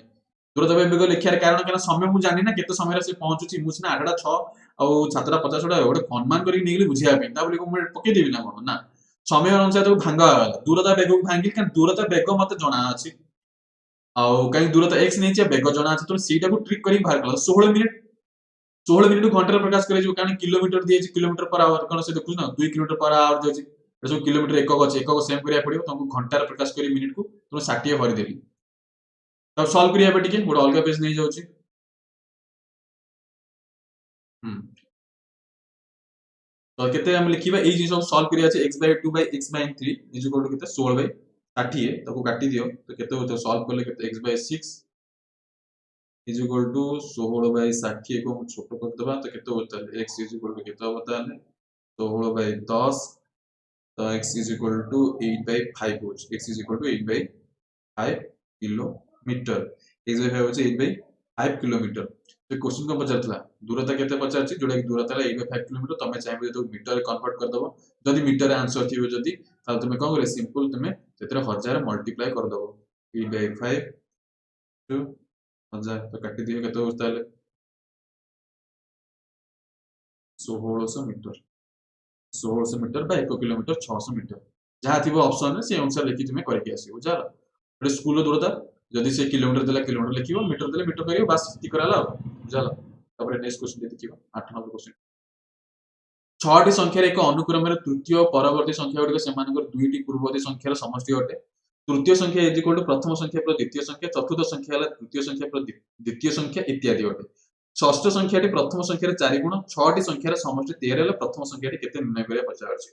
दूरता बेग लिखियार कारण केना समय मु जानि ना केते समय रे से पहुंचुछि मु सिना 8टा 6 आ 7टा 50 टा गोटे अनुमान करी नेगली बुझिया पे ता बोली को मु पके देबी ना कोन ना समय अनुसार तो भांगा गला दूरता बेग को भांगी kan दूरता बेग मते जणा अछि आ कहीं दूरता x नै छै बेग जणा अछि तो सीटा को ट्रिक करी बाहर कला 16 मिनिट 16 मिनिट घंटा प्रकाश करे जो कारण किलोमीटर दिए किलोमीटर पर आवर कोन से देखु ना 2 किलोमीटर पर आवर जे सब किलोमीटर एकक सेम करिया पड़ियो तुमको घंटा रे प्रकाश करी मिनिट को तुम 60 भरि देली तब सॉल्व करिया पे टिके गोटे अलगा पेज नै जाउची हम तो केते हम लिखिबा एई जिंस सॉल्व करिया छै x 2 x 3 is equal to केते 16 60 ताको काटी दियो तो केते होतो सॉल्व करले केते x 6 इज इक्वल टू 16 60 को छोटो कर दबा तो केते होता है x इज इक्वल टू केते होता है 16 10 तो x इज इक्वल टू 8/5 हो x is equal to 8/5 kilometre x by 5 होचे 8/5 किलोमीटर तो क्वेश्चन को पचारतला दूरता केते पचारछि जोडा कि दूरता है 8/5 किलोमीटर तमे चाहबे तो मीटर कन्वर्ट कर दबो जदी मीटर आंसर थिबे जदी त तमे कोन करे सिंपल तमे तेतरे 1000 मल्टीप्लाई कर दबो 8/5 टू 1000 तो काटी दियो केते होता है 1600 मीटर 1600 मीटर बा 1 किलोमीटर 600 मीटर जहाँ थी ऑप्शन से अनुसार लिखि तुम करके आसो बुझा गोटे स्कूल दूरता जदि से किलोमीटर देला किलोमीटर लिखिबो मीटर देला मीटर करियो बस इति कराला बुझा तापर नेक्स्ट क्वेश्चन देखिबा 8 नंबर क्वेश्चन छटी संख्यार एक अनुक्रम तृतीय परवर्ती संख्या गुड़िक से दुईटी पूर्ववर्ती संख्यार समष्टि अटे तृतीय संख्या इज इक्वल टू प्रथम संख्या प्लस द्वितीय संख्या चतुर्थ संख्या तृतीय संख्या प्लस द्वितीय संख्या इत्यादि अटे षष्ठ संख्या प्रथम संख्यार 4 गुण 6टी संख्यार समष्टि 13 प्रथम संख्या केते निर्णय करिया पचार अछि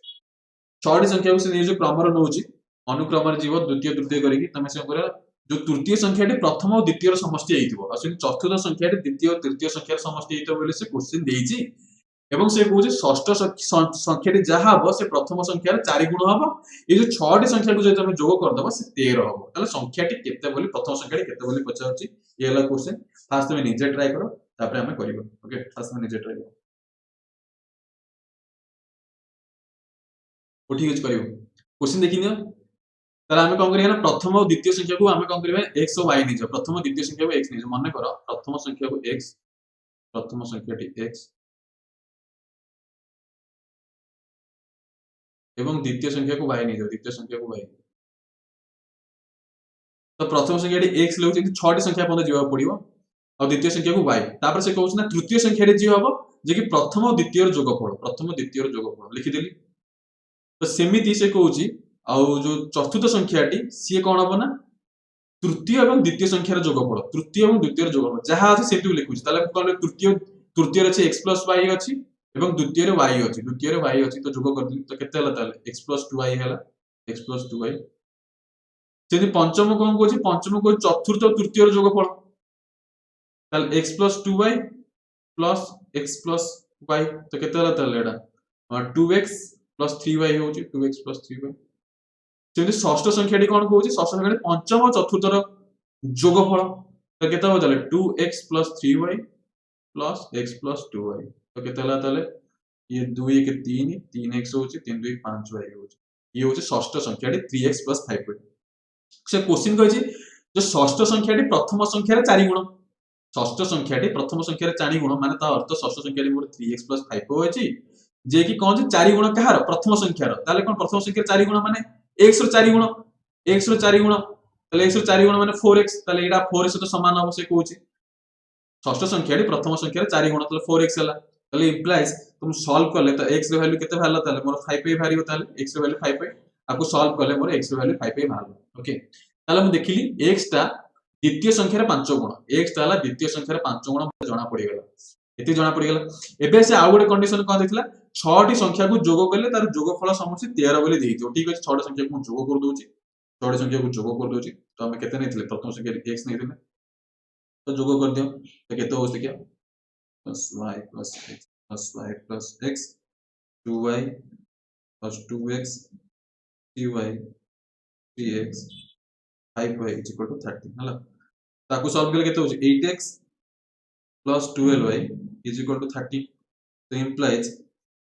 6टी संख्या को से निज क्रमर नउची अनुक्रम जीव द्वितीय तृतीय करिकि तमे से करा जो तृतीय संख्या प्रथम और द्वितीय समष्टि हेइतिबो असली चतुर्थ संख्या द्वितीय और तृतीय संख्यार समष्टि हेइतो बोले से क्वेश्चन देइची एवं से कहूँ षष्ठ संख्या जहाँ हम से प्रथम संख्यार 4 गुण हम ये जो 6टी संख्या को जो जोग करदबा से 13 हम ताले संख्याटी केते बोली प्रथम संख्याटी केते बोली पचारछि ये हला क्वेश्चन फास्ट तुम निजे ट्राई करो तापर हमें करिवो ओके फास्ट तुम निजे ट्राई करो ओ ठीक अछि करिवो क्वेश्चन देखि नियो ताले आमे कोन करिया ना प्रथम और द्वितीय संख्या को आमे कोन करिया x और y निजो प्रथम और द्वितीय संख्या को x निजो माने करो प्रथम संख्या को x प्रथम संख्याटी x एवं द्वितीय संख्या को y निजो द्वितीय संख्या को y तो प्रथम संख्याटी x लेउछि 6 टी संख्या पद जीवा पड़िबो और द्वितीय संख्या को y तापर से कहउछ ना तृतीय संख्या रे जी हबो जे कि प्रथम और द्वितीय जोगफल प्रथम और द्वितीय जोगफल लिखि देली तो सेमिति से कहउछि आ जो चतुर्थ संख्याटी सी कोन हबो ना तृतीय एवं द्वितीय संख्यार जोगफल तृतीय एवं द्वितीय जोगफल जहा अछि सेटु लिखुछि ताले कोन तृतीय तृतीय अछि x + y अछि एवं द्वितीय रे y अछि द्वितीय रे y अछि तो जोग कर दिली तो केते हला ताले x + 2y हला x + 2y जेदि पंचम कोन कोछि पंचम को चतुर्थ और तृतीय रे जोगफल ताले x + 2y plus x plus y तो केते हला ताले एडा 2x plus 3y होउची 2x plus 3y जेमि षष्ठ संख्याटी कोन कहउची षष्ठ संख्याटी पंचम और चतुर्थ रो जोगफल तो केते हो ताले 2x plus 3y plus x plus 2y तो केते हला ताले ये 2 1 3 3x होउची 3 2 5y होउची ये होउची षष्ठ संख्याटी 3x plus 5y से क्वेश्चन कहछि जो षष्ठ संख्याटी प्रथम संख्यार 4 गुण षष्ठ संख्याटी प्रथम संख्यार 4 गुण माने ता अर्थ षष्ठ संख्याटी मोर 3x plus 5 होइछि जे कि कोन 4 गुण कहार प्रथम संख्यार ताले कोन प्रथम संख्यार 4 गुण माने x रो 4 गुण x रो 4 गुण ताले x रो 4 गुण माने 4x ताले एडा 4x तो समान हो से कहउछि षष्ठ संख्याटी प्रथम संख्यार 4 गुण ताले 4x हला ताले इंप्लाइज तुम सॉल्व करले तो x रो वैल्यू केते भाला ताले मोर 5 भारिबो ताले x रो वैल्यू 5 आपको सॉल्व करले मोर x रो वैल्यू 5 भाला ओके ताले हम देखिली x ता द्वितीय संख्यार 5 गुण x ताला द्वितीय संख्यार 5 गुण जणा पड़ी गेला एते जणा पड़ी गेला एबे से आ गुडे कंडीशन कोन देथिला 6 टी संख्या को जोग करले तार जोगफल समष्टि 13 बोली देइतो ठीक अछि 6 टी संख्या को जोग कर दोछि 6 टी संख्या को जोग कर दोछि तो हम केते नेथिले प्रथम संख्या x नेथिले तो जोग कर दियो तो केते होस देखिया plus y plus x plus y plus x 2y plus 2x 3y 3x 5y is equal to 30 हला ताकू सॉल्व करले केते होछि 8x plus 12y is equal to 30 तो implies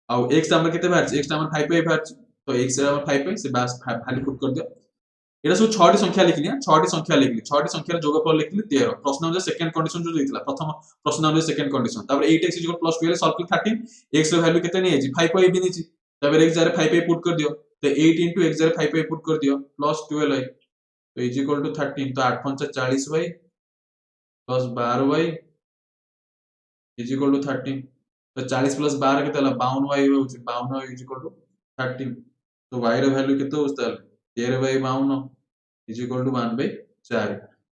आ x हमर केते बाहर x हमर 5y बाहर तो x हमर 5y से बास वैल्यू पुट कर दियो एटा सब 6 टी संख्या लिखली 6 टी संख्या लिखली 6 टी संख्यार जोगफल लिखली 13 प्रश्न नंबर सेकंड कंडीशन जो देथिला प्रथम प्रश्न नंबर सेकंड कंडीशन तापर 8x is equal plus 12 solve कर 13 x रो वैल्यू केते नै आछि 5y भी नैछि तापर x जारे 5y पुट कर दियो तो 8 into x जारे 5y पुट कर दियो plus 12y तो is equal to 13 तो 8 5 40y plus 12y is equal to 13 तो 40 plus 12 केते हला 52y होउछि 52y is equal to 13 तो y रो वैल्यू केते होस ताले 13/52 is equal to 1/4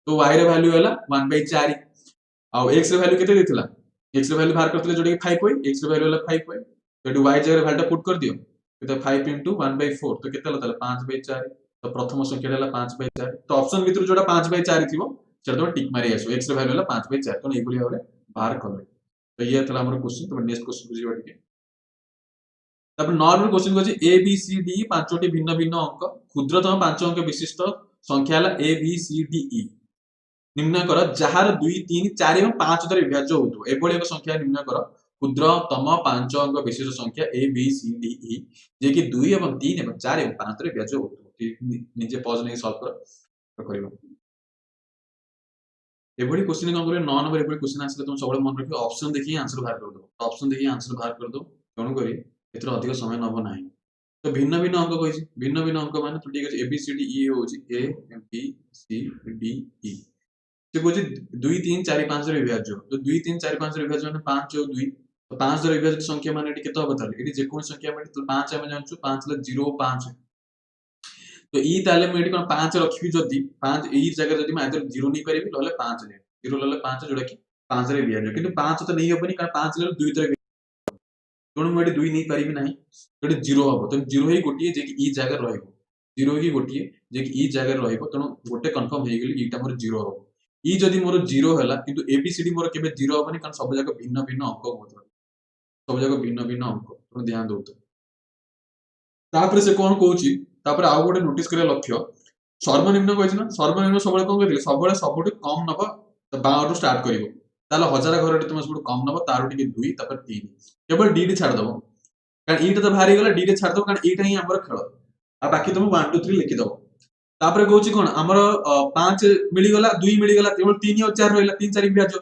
तो y रो वैल्यू हला 1/4 आ x रो वैल्यू केते देथिला x रो वैल्यू बाहर करथिले जोडी 5y x रो वैल्यू हला 5y तो y जगह वैल्यू पुट कर दियो तो 5 into 1/4 तो केते हला ताले 5/4 तो प्रथम संख्या हला 5/4 तो ऑप्शन भीतर जोडा 5/4 थिबो सेटा तो टिक मारी आसो x रो वैल्यू हला 5/4 तो एबोली भाबरे बाहर करले तो ये थला हमर क्वेश्चन तो नेक्स्ट क्वेश्चन बुझिबा ठीक तब नॉर्मल क्वेश्चन को ए बी सी डी पांचोटी भिन्न भिन्न अंक क्षुद्रतम 5 अंक विशिष्ट संख्या हला A B C D E निर्णय कर जहार 2 3 4 एवं 5 द्वारा विभाज्य होतो एबोली एक संख्या निर्णय कर क्षुद्रतम 5 अंक विशिष्ट संख्या A B C D E जे कि 2 एवं 3 एवं 4 एवं 5 द्वारा विभाज्य होतो निजे पॉज नै सॉल्व कर करिवो एबोली क्वेश्चन कोन करियो 9 नंबर एबोली क्वेश्चन आसले तुम सबले मन रखियो ऑप्शन देखि आंसर बाहर कर दो ऑप्शन देखि आंसर बाहर कर दो कोन करी एतर अधिक समय नबो नाही तो भिन्न भिन्न अंक कहिछि भिन्न भिन्न अंक माने तो ठीक अछि A B C D E होछि A B C D E से कोछि 2 3 4 5 रे विभाज्य तो 2 3 4 5 रे विभाज्य माने 5 और 2 तो 5 रे विभाजित संख्या माने एटी केतो होबो ताले एटी जे कोन संख्या माने तो 5 हम जानछु 5 ला 0 5 तो ई ताले मैं एटी कोन 5 रखिबि जदी 5 ई जगह जदी मैं आदर 0 नै परिबि लले 5 नै 0 लले 5 जोडा कि 5 रे विभाज्य किंतु 5 तो नै होबनी कारण 5 ले 2 तरे तेणु मुझे 2 नहीं पारि ना ये 0 हम तो 0 ही गोटे जे कि ई जगह रहिबो 0 ही गोटे जे कि ई जगह रहिबो तेणु गोटे कंफर्म हो गेली ईटा मोर 0 हम ई जदी मोर 0 हला किंतु एबीसीडी मोर केबे 0 होबनी कारण सब जगह भिन्न भिन्न अंक होतो सब जगह भिन्न भिन्न अंक तेणु ध्यान दउतो तापर से कोन कहूची तापर आ गोटे नोटिस करे लक्ष्य सर्वनिम्न कहछि ना सर्वनिम्न सबले कोन करले सबले सबटु कम नबो तो बाउटु स्टार्ट करिवो ताले हजार घर तुम सब कम नब तार टी 2 तापर 3 केवल डी टी छाड़ दबो कारण ईटा तो बाहरी गला डी टी छाड़ दबो कारण ईटा ही हमर खेल आ बाकी तुम 1 2 3 लिखि दबो तापर कहूँ कौन आमर 5 मिलगला 2 मिलगला केवल 3 और 4 रहा 3 4 विभाज्य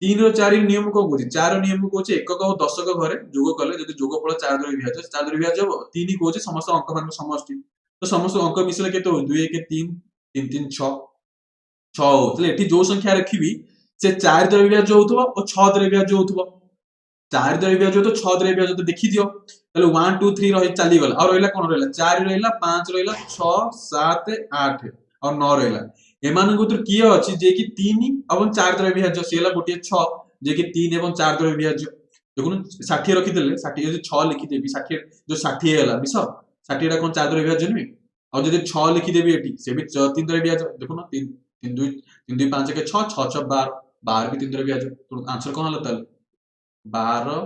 3 रो 4 नियम कौन कहूँ 4 नियम कहूँ एकक और दशक घरे जोग कले जब जोगफल 4 द्वारा विभाज्य 4 द्वारा विभाज्य हम 3 कहूँ समस्त अंक मान समष्टि तो समस्त अंक मिसले के 2 1 3 3 3 6 6 हो जो संख्या रखी से 4 द्वारा विभाज्य होथबो और 6 द्वारा विभाज्य होथबो 4 द्वारा विभाज्य तो 6 द्वारा विभाज्य तो देखि दियो ताले 1 2 3 रही चली गला और रहला कोन रहला 4 रहला 5 रहला 6 7 8 और 9 रहला एमान को तो किए अछि जे कि 3 एवं 4 द्वारा विभाज्य सेला गोटे 6 जे कि 3 एवं 4 द्वारा विभाज्य देखुन 60 रखि देले 60 जे 6 लिखि देबी 60 जो 60 हैला बिस 60 टा कोन 4 द्वारा विभाज्य नुई और जदि 6 लिखि देबी एटी से भी 3 द्वारा विभाज्य देखुन 3 3 2 3 2 5 के 6 6 6 12 12 भी 3 द्वारा विभाज्य तो आंसर कोन हला ताले 12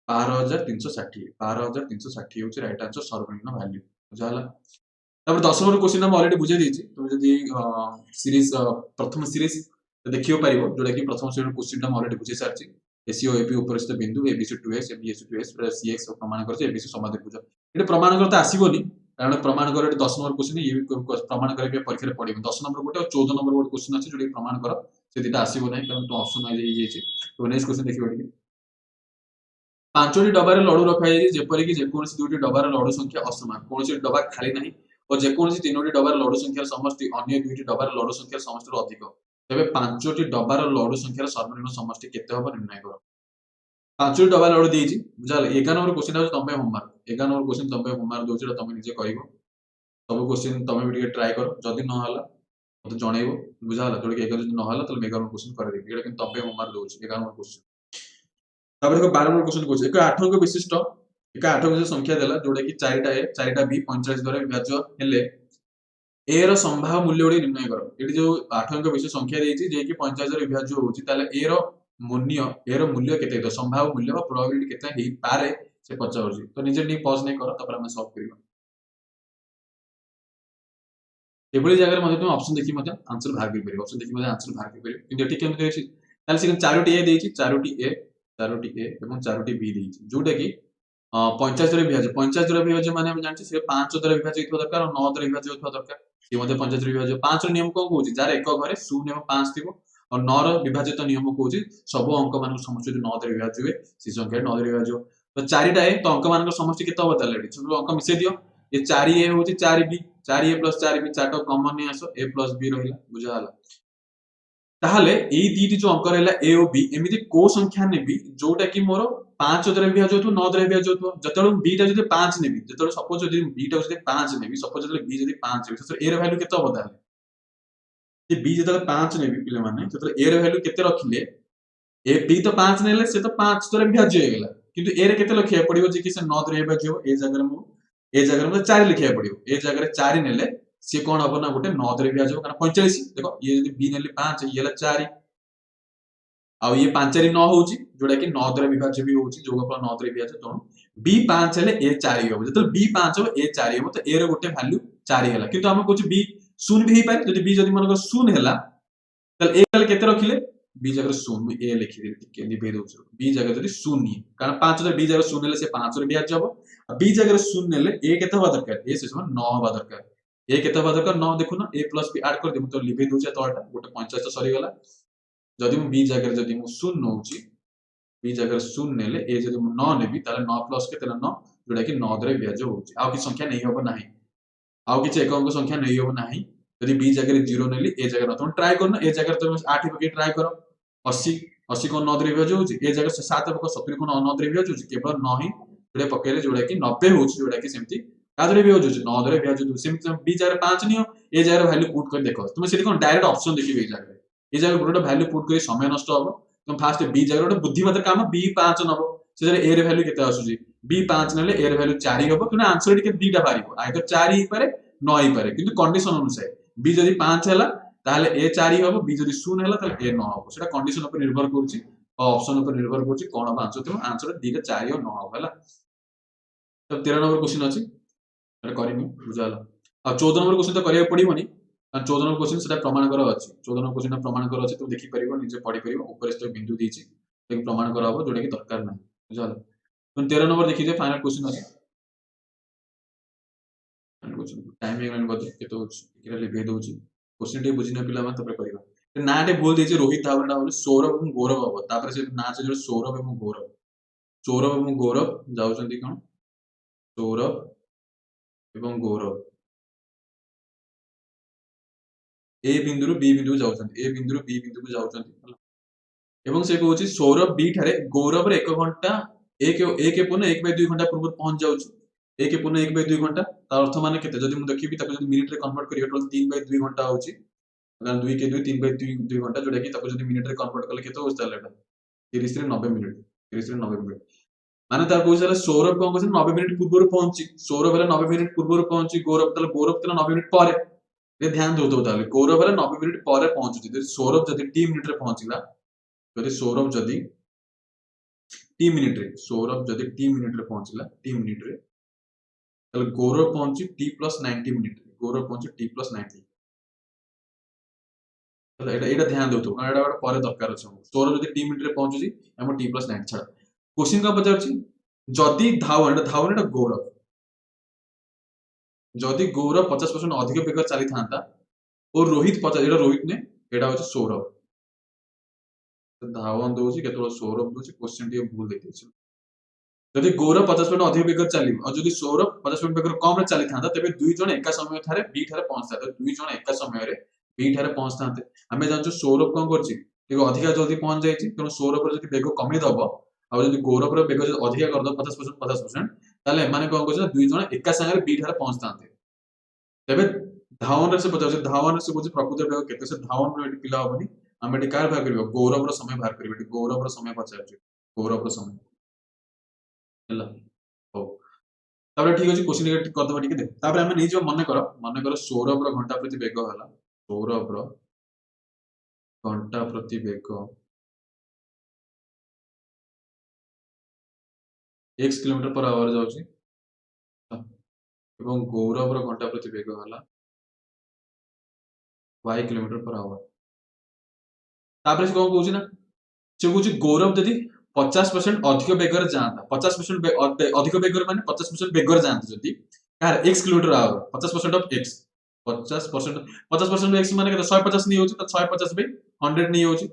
12,360 12,360 हूँ रईट आंसर सर्वनिम्न भैल्यू बुझाला तापर 10 नंबर क्वेश्चन हम ऑलरेडी बुझे देछि तुम जदी सीरीज प्रथम सीरीज देखियो पारिबो जोडा कि प्रथम सीरीज क्वेश्चन हम ऑलरेडी बुझे सारछि एसीओ एपी ऊपर स्थित बिंदु ABC 2x ABC 2x CX प्रमाण करछि एबीसी समाधान बुझ एटे प्रमाण करते आसीबोनी कारण प्रमाण कर 10 नंबर क्वेश्चन ये प्रमाण करे परीक्षा रे पडिबो 10 नंबर गोटे और 14 नंबर गोटे क्वेश्चन अछि जोडा प्रमाण कर से दिटा आसीबो नै कारण तो ऑप्शन आ जाई जेछि तो नेक्स्ट क्वेश्चन देखिबो टिके पांचटी डबार लड़ू रखाई जेपरिक जेकोसी दुईटी डबार लड़ू संख्या असमान कौन डबा खाली ना और जेकोसी तीनोटी डबार लड़ू संख्यार समष्टि अन्य दुईटी डबार लड़ू संख्यार समष्टि अधिक तेज पांचटी डबार लड़ू संख्यार सर्वनिम्न समष्टि केते हबो निर्णय कर पांचटी डबा लड़ू देछि बुझाले 11 नंबर क्वेश्चन है तमे होमवर्क 11 नंबर क्वेश्चन तमे होमवर्क दोछि तमे निजे करिवो सब क्वेश्चन तमे भी ट्राई करो जदि न हला मते जणैबो बुझाला जोडि 11 जदि न हला त 11 नंबर क्वेश्चन कर देबी एटा कि तमे होमवर्क दोछि 11 नंबर क्वेश्चन तापर देखो 12 नंबर क्वेश्चन कोछ एक 8 अंक विशिष्ट एक 8 अंक संख्या देला जोडा कि 4टा ए 4टा बी 45 द्वारा विभाज्य हेले ए रो संभाव्य मूल्य ओडी निर्णय करो एटी जो 8 अंक विशिष्ट संख्या देछि जे कि 45 द्वारा विभाज्य होछि ताले ए रो मूल्य केते तो संभाव्य मूल्य बा प्रोबेबिलिटी केते हेई पारे से पचाउछि तो निजे नी पॉज नै करो तापर हम सॉल्व करियो एभली जगह मध्ये तुम ऑप्शन देखि मध्ये आंसर बाहर कर परियो ऑप्शन देखि मध्ये आंसर बाहर कर परियो किंतु एटी केमते अछि ताले से 4टी ए देछि 4टी ए 4टी ए एवं 4टी बी देछि जोटा कि 50 द्वारा विभाज्य 50 द्वारा विभाज्य माने हम जानछि से 5 द्वारा विभाज्य होथबा दरकार और 9 द्वारा विभाज्य होथबा दरकार से मध्ये 50 द्वारा विभाज्य 5 रो नियम कोन कहूछि जार एक घरे 0 एवं 5 थिबो और 9 रो विभाजित नियम कहूछि सब अंक मान समष्टि जो 9 द्वारा विभाज्य हुए से संख्या 9 द्वारा विभाज्य तो 4टा ए तो अंक मान समष्टि केते होबा ताले सब अंक मिसे दियो ये 4a होछि 4b 4a + 4b 4 टा कॉमन नै आसो a + b रहिला बुझाला ताहले एई दीटी जो अंक रहला ए और बी एमिति को संख्या नेबी जोटा कि मोर 5 द्वारा विभाज्य होतो 9 द्वारा विभाज्य होतो जतळे बी टा जदि 5 नेबी जतळे सपोज जदि बी टा जदि 5 नेबी सपोज जदि बी जदि 5 नेबी तो ए रो वैल्यू केते होबो ताहले जे बी जतळे 5 नेबी पिले माने जतळे ए रो वैल्यू केते रखिले ए बी तो 5 नेले से तो 5 द्वारा विभाज्य हो गेला किंतु ए रे केते लखिया पड़िबो जे कि से 9 द्वारा विभाज्य हो ए जगह में 4 लिखिया पड़िबो ए जगह 4 नेले से कोन हबो ना गोटे 9 द्वारा विभाज्य हो कारण 45 देखो ये जदि बी नेले 5 ये ला 4 आ ये 5 रे 9 होउची जोडा कि 9 द्वारा विभाज्य भी होउची जोगफल 9 द्वारा विभाज्य तो बी 5 हेले ए 4 हो जतल बी 5 हो ए 4 हो तो ए रो गोटे वैल्यू 4 हेला किंतु हम कुछ बी शून्य भी हे पारे जदि बी जदि मन को शून्य हेला तल ए वाले केते रखिले बी जगह शून्य ए लिखि देली टिके निबे दोछ बी जगह जदि शून्य कारण 5 जदि बी जगह शून्य हेले से 5 रे विभाज्य हबो आ बी जगह शून्य हेले ए केते हबा दरकार ए से समान 9 हबा दरकार ए केते हबा दरकार 9 देखुन ए प्लस बी ऐड कर देबो तो लिबे दोछ तळटा गोटे 50 तो सरी गला जदि मु बी जगह जदि मु शून्य नउची बी जगह शून्य नेले ए जदि मु 9 नेबी ताले 9 प्लस केते 9 जोडा कि 9 द्वारा विभाज्य होउची आ कि संख्या नै हबो नाही आ कि एक अंक संख्या नै हबो नाही यदि बी जगह 0 नेली ए जगह तुम ट्राई करना ए जगह तुम 8 पके ट्राई करो 80 80 को 9 द्वारा विभाज्य होउची ए जगह 7 पको 70 को 9 द्वारा विभाज्य होउची केवल 9 ही जोडे पकेले जोडा कि 90 होउची जोडा कि सेमती का द्वारा विभाज्य होउची 9 द्वारा विभाज्य होउची सेमती बी जगह 5 नियो ए जगह वैल्यू पुट कर देखो तुम सेठी कोन डायरेक्ट ऑप्शन देखिबे ए जगह ए जगह गोटे वैल्यू पुट करी समय नष्ट हबो तुम फास्ट बी जगह गोटे बुद्धिमत्ता काम बी 5 नबो से जगह ए रे वैल्यू केते आसुची बी 5 नेले ए रे वैल्यू 4 हबो किना आंसर टिके दीटा बारिबो आइदर 4 ही पारे 9 ही पारे किंतु कंडीशन अनुसार बी जदि 5 हैला ताहले ए 4 हबो बी जदि 0 हैला ताहले ए 9 हबो सेटा कंडीशन ऊपर निर्भर करछि और ऑप्शन ऊपर निर्भर करछि कोन हबो आंसर तो आंसर दीटा 4 और 9 हबो हैला तो 13 नंबर क्वेश्चन अछि एटा करिमि बुझाला आ 14 नंबर क्वेश्चन तो करिया पडिबोनी 14 नंबर क्वेश्चन सेटा प्रमाण कर अछि 14 नंबर क्वेश्चन प्रमाण कर अछि तो देखि परिबो निजे पढि परिबो ऊपर स्थ बिंदु दिछि एक प्रमाण कर हबो जोडा कि दरकार नै बुझाला तो 13 नंबर देखि जे फाइनल क्वेश्चन अछि टाइम ହେଇଗଲାଣି ବୋଧେ କେତେ ହଉଛି ଟିକେ ଲିଭେଇ ଦଉଛି क्वेश्चन ଟିକେ ବୁଝିନେ ପିଲାମାନେ ତାପରେ କରିବା ନାଁଟେ ଭୁଲ ଦେଇଛି ରୋହିତ ଧାୱନ ଟା ବୋଲି ସୌରଭ ଏବଂ ଗୌରବ ହବ ତାପରେ ସେ ନାଁ ସେ ସୌରଭ ଏବଂ ଗୌରବ ଯାଉଛନ୍ତି କଣ ସୌରଭ ଏବଂ ଗୌରବ ए बिंदु बी बिंदु जाउछन्ति ए बिंदु बी बिंदु को जाउछन्ति ହେଲା ଏବଂ ସେ କହୁଛି ସୌରଭ B ଠାରେ ଗୌରବରେ 1 ଘଣ୍ଟା 1 ପୁନ 1/2 ଘଣ୍ଟା ପୂର୍ବରୁ ପହଞ୍ଚି ଯାଉଛି 1 ପୁନ 1/2 ଘଣ୍ଟା ତା ଅର୍ଥ ମାନେ କେତେ ଯଦି ମୁଁ ଦେଖିବି ତାକୁ ଯଦି ମିନିଟ ରେ କନଭର୍ଟ କରିବି ଟୋଟାଲ 3/2 ଘଣ୍ଟା ହଉଛି ମାନେ 2 के 2 3/2 ଘଣ୍टा जोटा कि ताको ଯଦି ମିନିଟ ରେ କନଭର୍ଟ କଲେ କେତେ ହଉଛି ତାହେଲେ ଏଟା 30 ରେ 90 ମିନିଟ 30 ରେ 90 ମିନିଟ ମାନେ ତାର କହୁଛି ତାହେଲେ ସୌରଭ କଣ କରୁଛି 90 ମିନିଟ ପୂର୍ବରୁ ପହଞ୍ଚି ସୌରଭ ହେଲେ 90 ମିନିଟ ପୂର୍ବରୁ ପହଞ୍ଚି ଗୌରବ ଥିଲା 90 ମିନିଟ ପରେ ये ध्यान दो ताले गौरव हेले 90 मिनिट ପରେ ପହଞ୍ଚୁଛି ଯଦି ସୌରଭ ଯଦି ଟି ମିନିଟ ରେ ପହଞ୍ଚିଲା ଯଦି ସୌରଭ ଯଦି टी मिनिट रे सौरभ जदि टी मिनिट रे पहुंचला टी मिनिट रे ताले गौरव पहुंची टी प्लस 90 मिनिट रे गौरव पहुंची टी प्लस 90 ताले एटा ध्यान दो कारण एटा गोटे परे दरकार अछि सौरभ जदि टी मिनिट रे पहुंचुची हम टी प्लस 90 छाड़ क्वेश्चन का पचारछि जदि धावन एटा गौरव जदि गौरव 50% अधिक बेग चली थांता और रोहित 50 एटा रोहित ने एटा होछि सौरभ धावन दउछि केतबो सौरभ दउछि क्वेश्चन टी भूल देखिछि जदि गौरव 50% अधिक बेगर चलिब और जदि सौरभ 50% बेगर कम रे चली थांता तबे दुई जण एका समय थारे बी थारे पहुंचता तो दुई जण एका समय रे बी थारे पहुंचतांते हमें जानछु सौरभ कोन करछि ठीक अधिका जल्दी पहुंच जायछि तेणु सौरभ रे जदि बेग कमी दबो आ जदि गौरव रे बेग जदि अधिका कर दो 50% ताले माने कोन करछि दुई जण एका संगे बी थारे पहुंचतांते तबे धावन रे से पचारछि धावन रे से बुझि प्रकृति बेग केते से धावन रे पिला होबनी हम एटी कार भाग करबो गौरव रो समय भाग करबो गौरव रो समय पचारछि गौरव रो समय ହେଲା ହଉ ତାପରେ ଠିକ ଅଛି क्वेश्चन ଟିକେ କରିଦବା ଟିକେ ଦେଖ ତାପରେ ଆମେ ନେଇଯିବା ମନେ କର ସୌରଭ ର ଘଣ୍ଟା ପ୍ରତି ବେଗ ହେଲା ସୌରଭ ର ଘଣ୍ଟା ପ୍ରତି ବେଗ x किलोमीटर पर आवर जाଉଛି ଏବଂ ଗୌରବ ର ଘଣ୍ଟା ପ୍ରତି ବେଗ ହେଲା y किलोमीटर पर आवर ତାପରେ ସେ କଣ କହୁଛି ନା ସେ କହୁଛି ଗୌରବ ଯଦି 50% ଅଧିକ ବେଗରେ ଯାଆନ୍ତା 50% ଅଧିକ ବେଗରେ ମାନେ 50% ବେଗରେ ଯାଆନ୍ତି ଯଦି କାହାର x kilometre hour 50% of x 50% x ମାନେ କେତେ 150 ନେଇ होଉଛି ତ 150 बाय 100 ନେଇ होଉଛି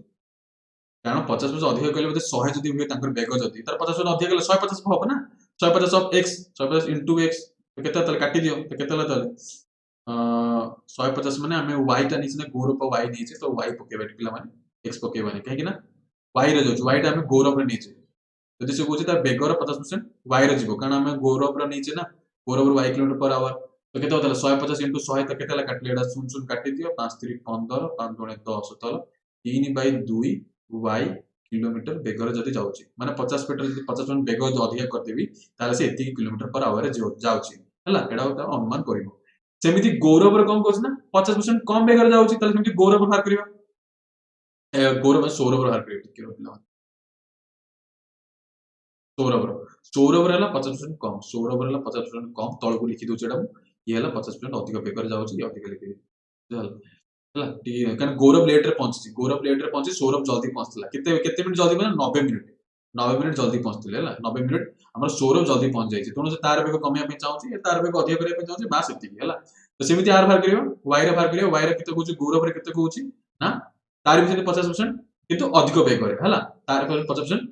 କାରଣ 50% ଅଧିକ କଲେ ବୋଧେ 100 ଯଦି ହୁଏ ତାଙ୍କର ବେଗ ଯଦି ତାର 50% ଅଧିକ କଲେ 150 ହବ ନା 150 ऑफ x 150 into x ତ କେତେ ତାହେଲେ କାଟି ଦିଅ ତ କେତେ ହେଲା ତାହେଲେ 150 ମାନେ ଆମେ y ଟା ନେଇଛେ ନା ଗୌରବ y ନେଇଛେ ତ y ପକେଇବା ପିଲା ମାନେ x ପକେଇବାନି କାହିଁକି ନା y ରେ ଯାଉଛି y ଟା ଆମେ गौरव रे नीचे ଯଦି ସେ କହୁଛି ତା ବେଗର 50% y ରେ ଯିବ କାରଣ ଆମେ गौरव ର नीचे ना गौरव ର y किलोमीटर पर आवर तो केते होतला 150 into 100 तो केते ला काटले एटा 0 काटी दियो 5 3 15 5 2 10 तल 3/2 y किलोमीटर बेगर जदी जाउची माने 50 मीटर जदी 50% बेग अधिक करदेबी ताले से एति किलोमीटर पर आवर रे जाउची हला एडा होता अनुमान करिवो सेमिति गौरव रे कोन कहछ ना 50% कम बेगर जाउची ताले सेमिति गौरव बाहर करिवो गौरव सौरभ बाहर करिवो टिके रहिला सौरभ रे 50% कम सौरभ रे 50% कम तळ को लिखि दोछ एडा ये हला 50% अधिक बेगर जाउची ये अधिक लिखि हला हला टी कारण गौरव लेट रे पहुंची सौरभ जल्दी पहुंचला केते केते मिनिट जल्दी माने 90 मिनिट जल्दी पहुंचले हला 90 मिनिट हमर सौरभ जल्दी पहुंच जायछि तोनो से तार बेग कमिया पे चाहूची तार बेग अधिक करिया पे चाहूची बास एति हला तो सेमिति आर बाहर करियो y रे बाहर करियो y रे केते कहूची गौरव रे केते कहूची ना तार भी से 50% किंतु अधिक बेग करे हला तार 50%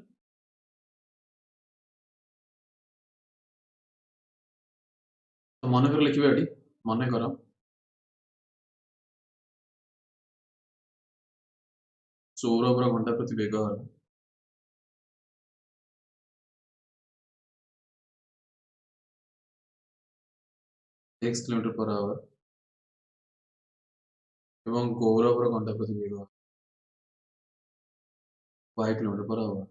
तो मन कर लिखिबे एटी मन कर सौरभ रो घंटा प्रति बेग हला x किलोमीटर पर आवर एवं गौरव रो घंटा प्रति बेग y किलोमीटर पर आवर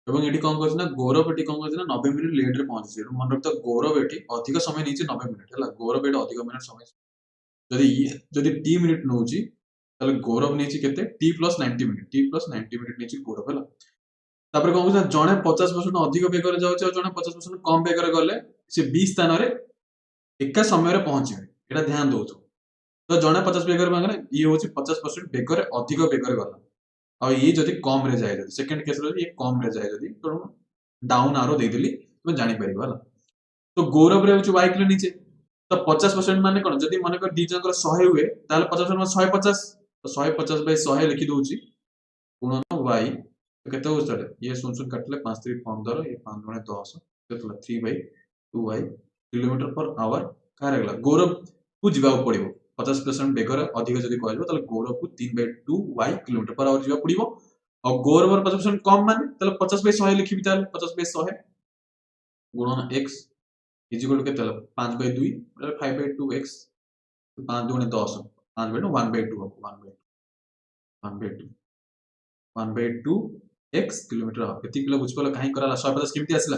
এবং এটি কোন করছে না গৌরব এটি কোন করছে না 90 মিনিট লেট রে পৌঁছেছে এবং মনে রাখতো গৌরব এটি ଅଧିକ ସମୟ ନେଇଛି 90 ମିନିଟ ହେଲା ଗୌରବ ଏଠି ଅଧିକ ମିନିଟ ସମୟ ଯଦି टी ମିନିଟ ନଉଛି ତାହେଲେ ଗୌରବ ନେଇଛି କେତେ T plus 90 minute T plus 90 minute ନେଇଛି ଗୌରବ ହେଲା ତାପରେ କଣ କହୁଛି ନା ଜଣେ 50% ଅଧିକ ବେଗରେ ଯାଉଛି ଆଉ ଜଣେ 50% କମ ବେଗରେ ଗଲେ ସେ B ସ୍ଥାନରେ ଏକା ସମୟରେ ପହଞ୍ଚିବେ ଏଟା ଧ୍ୟାନ ଦଉଛୁ ତ ଜଣେ 50 ବେଗରେ ମାନେ ଇଏ ହଉଛି 50% ବେଗରେ ଅଧିକ ବେଗରେ ଗଲା ଆଉ ଇଏ ଯଦି କମ ରେ ଯାଏ ଯଦି ସେକେଣ୍ଡ କେସ ରେ ଇଏ କମ ରେ ଯାଏ ଯଦି ତ डाउन आरो देदेली तुम जानि परिबो हला तो गौरव रे y किलो नीचे तो 50% माने कोन जदी मन कर दी जंकर 100 हुए ताले 50% में 150 तो 150 बाय 100 लिखि दोउची गुणन y तो केते हो स्टार्ट ये सुन सुन काटले 5 3 15 ये 5 गुणे 10 केतला 3/2y किलोमीटर पर आवर का रेगला गौरव को जीवा पड़िबो 50% बेगर अधिक जदी कहलबो ताले गौरव को 3/2y किलोमीटर पर आवर जीवा पड़िबो और गौरव 50% कम माने ताले 50/100 लिखिबि ताले 50/100 गुणन x इज इक्वल टू केते 5/2 5/2x 5 गुणे 10 5/2 1/2 हो 1/2 1/2 x किलोमीटर एति किलो बुझ पला काहे कराला 150 केमती आसला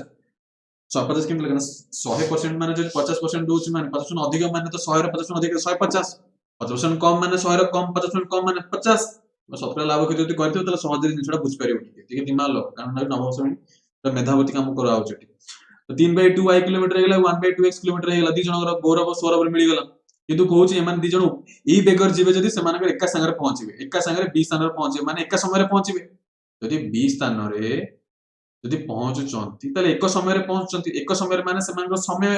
150 केमती लगना 100% माने जो 50% दोची माने 50% अधिक माने तो 100 रे 50% अधिक 150 50% कम माने 100 रे कम 50% कम माने 50 17 लाभ के जति करथियो तले सहज जिनिसटा बुझ परिबो ठीक दिमाग लो कारण नव श्रेणी तो मेधावती काम करा आउछ तो 3/2y किलोमीटर हेला 1/2x किलोमीटर हेला दी जनकर गौरव सौरभ मिली गला किंतु कहूछ एमान दी जण ई बेगर जीवे जदी सेमानकर एका संगे पहुंचीबे एका संगे बी स्थान रे पहुंचीबे माने एका समय रे पहुंचीबे जदी बी स्थान रे जदी पहुंचुचंती तले एक समय रे पहुंचुचंती एक समय रे माने सेमानकर समय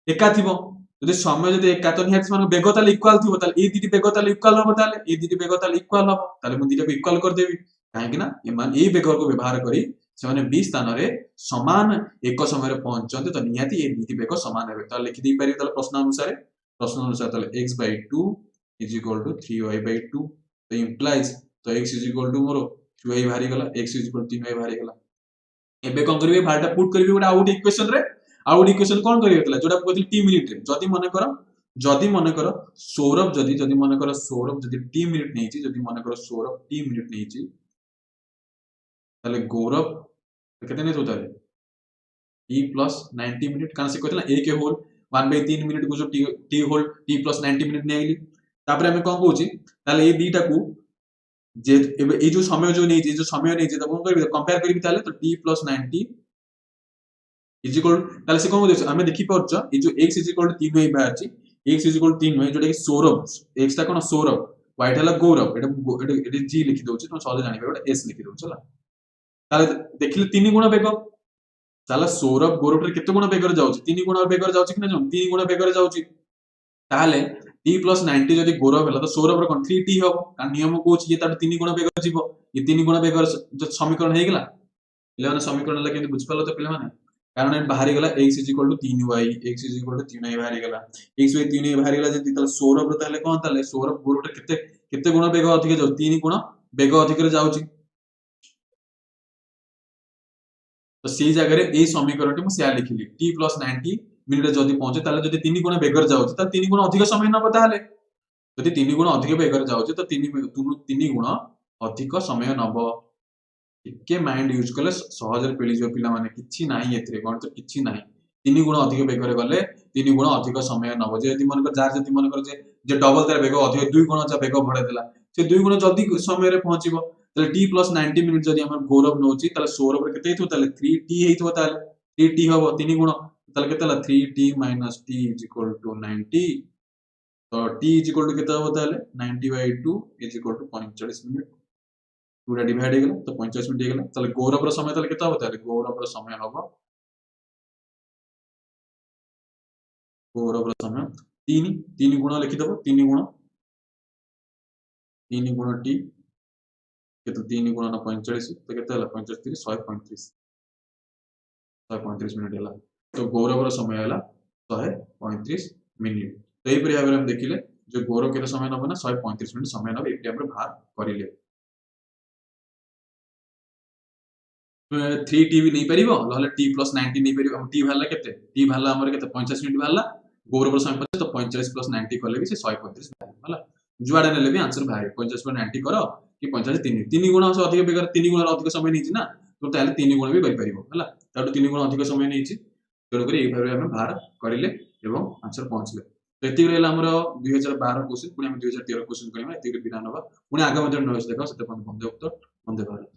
एका थिबो जदी समय जदी एका तो निहात सेमान बेग ताले इक्वल थिबो ताले ई दीटी बेग ताले इक्वल हबो ताले ई दीटी बेग ताले इक्वल हबो ताले मु दीटा को इक्वल कर देबी काहे कि ना एमान ई बेगर को व्यवहार करी सेमाने बी स्थान रे समान एक समय रे पहुंचचंती तो निहाती ए दीटी बेग समान हेबे ताले लिखि दी पारि ताले प्रश्न अनुसार ताले x/2 is equal to 3y/2 तो इंप्लाइज तो x is equal to more 2y भारी गला x is equal to 3y भारी गला एबे कोन करबे भाटा पुट करबे गोटा आउट इक्वेशन रे आउट इक्वेशन कोन करिवे तला जोटा कहथि t मिनिट रे जदी मन कर सौरभ जदी मन कर सौरभ जदी t मिनिट नेछि जदी मन कर सौरभ t मिनिट नेछि ताले गौरव केते नै होताले t प्लस 90 मिनिट कान से कहतला a के होल 1/3 मिनिट को जो t whole t plus 90 minute नै आइली तापर हमें कोन कहूची ताले ए दीटा को जे एबे ए जो समय नै जे तो कोन करबे कंपेयर करबी ताले तो t प्लस 90 इज इक्वल ताले से कोन देछ हमें देखि परछ ए जो x इज इक्वल टू 3 होई बाहरची x इज इक्वल टू 3 होई जोटा कि सौरभ x ता कोन सौरभ y टा हला गौरव एटा g लिखि दोछि तो सहज जानि पे s लिखि दोछ हला ताले देखिले 3 गुण बेग ताले सौरभ गौरव रे केते गुण बेगर जाउछि 3 गुण बेगर जाउछि कि ना 3 गुण बेगर जाउछि ताले t प्लस 90 जदी गौरव हला तो सौरभ रे कोन 3t हो कारण नियम कहउछि जे तार 3 गुण बेगर जीवो ये 3 गुण बेगर जो समीकरण हे गेला पिलाने समीकरण ला केंति बुझ पालो तो पिला माने कारण एन बाहरी गला x is equal to 3y x is equal to 3y बाहरी गला x बाय 3y बाहरी गला जदी ताले सौरभ रे ताले कोन ताले सौरभ गौरव रे केते केते गुण बेग अधिक जाउ 3 गुण बेग अधिक रे जाउछि तो सी जगह रे ए समीकरण टी मु सिया लिखिली t प्लस 90 मिनिट जदी पहुंचे ताले जदी 3 गुण बेगर जाउछि त 3 गुण अधिक समय नबो ताले जदी 3 गुण अधिक बेगर जाउछि तो 3 गुण अधिक समय नबो टिके माइंड यूज कले सहज रे पेली जो पिला माने किछि नाही एथरे कोन तो किछि नाही 3 गुण अधिक बेगर गले 3 गुण अधिक समय नबो जदी मन कर जार जदी मन कर जे डबल तार बेग अधिक 2 गुण जा बेग बढ़े देला से 2 गुण जदी समय रे पहुंचीबो ताले t प्लस 90 मिनिट जदी हमर गौरव नोची ताले सौरभ रे केते हेतु ताले 3t हेतु ताले 3t हबो 3 गुण ताले केते ला 3t - t = 90 तो t = केते हबो ताले 90/2 = 45 मिनिट पूरा डिवाइड हे गेला तो 45 मिनिट हे गेला ताले गौरव रो समय ताले केते हबो ताले गौरव रो समय हबो गौरव रो समय 3 गुण लिखि दबो 3 गुण t केते 3 गुण 45 तो केते हला 45 3 135 135 मिनिट हला तो गौरव रो समय हला 135 मिनिट तो एई परिया हम देखिले जो गौरव केते समय नबो ना 135 मिनिट समय नबो एई हमर बाहर करिले 3t भी नहीं परिबो लहले t प्लस 90 नहीं परिबो हम t भाला केते t भाला हमर केते 50 मिनिट भाला गौरव रो समय 50 तो 45 प्लस 90 करले भी से 135 भाला जुआडे नेले भी आंसर भाई 50 प्लस 90 करो कि 50 3 गुण से अधिक बेगर 3 गुण अधिक समय नहीं ना तो ताले 3 गुण भी करि परिबो हला ताटो 3 गुण अधिक समय नहीं तेणु करी एई भाबे हम बाहर करिले एवं आंसर पहुंचले तो एति रहला हमर 2012 क्वेश्चन पुनी हम 2013 क्वेश्चन करिमा एति विराम नबा पुनी आगे मध्ये नोट्स देखो सते बंदे उत्तर बंदे भारत।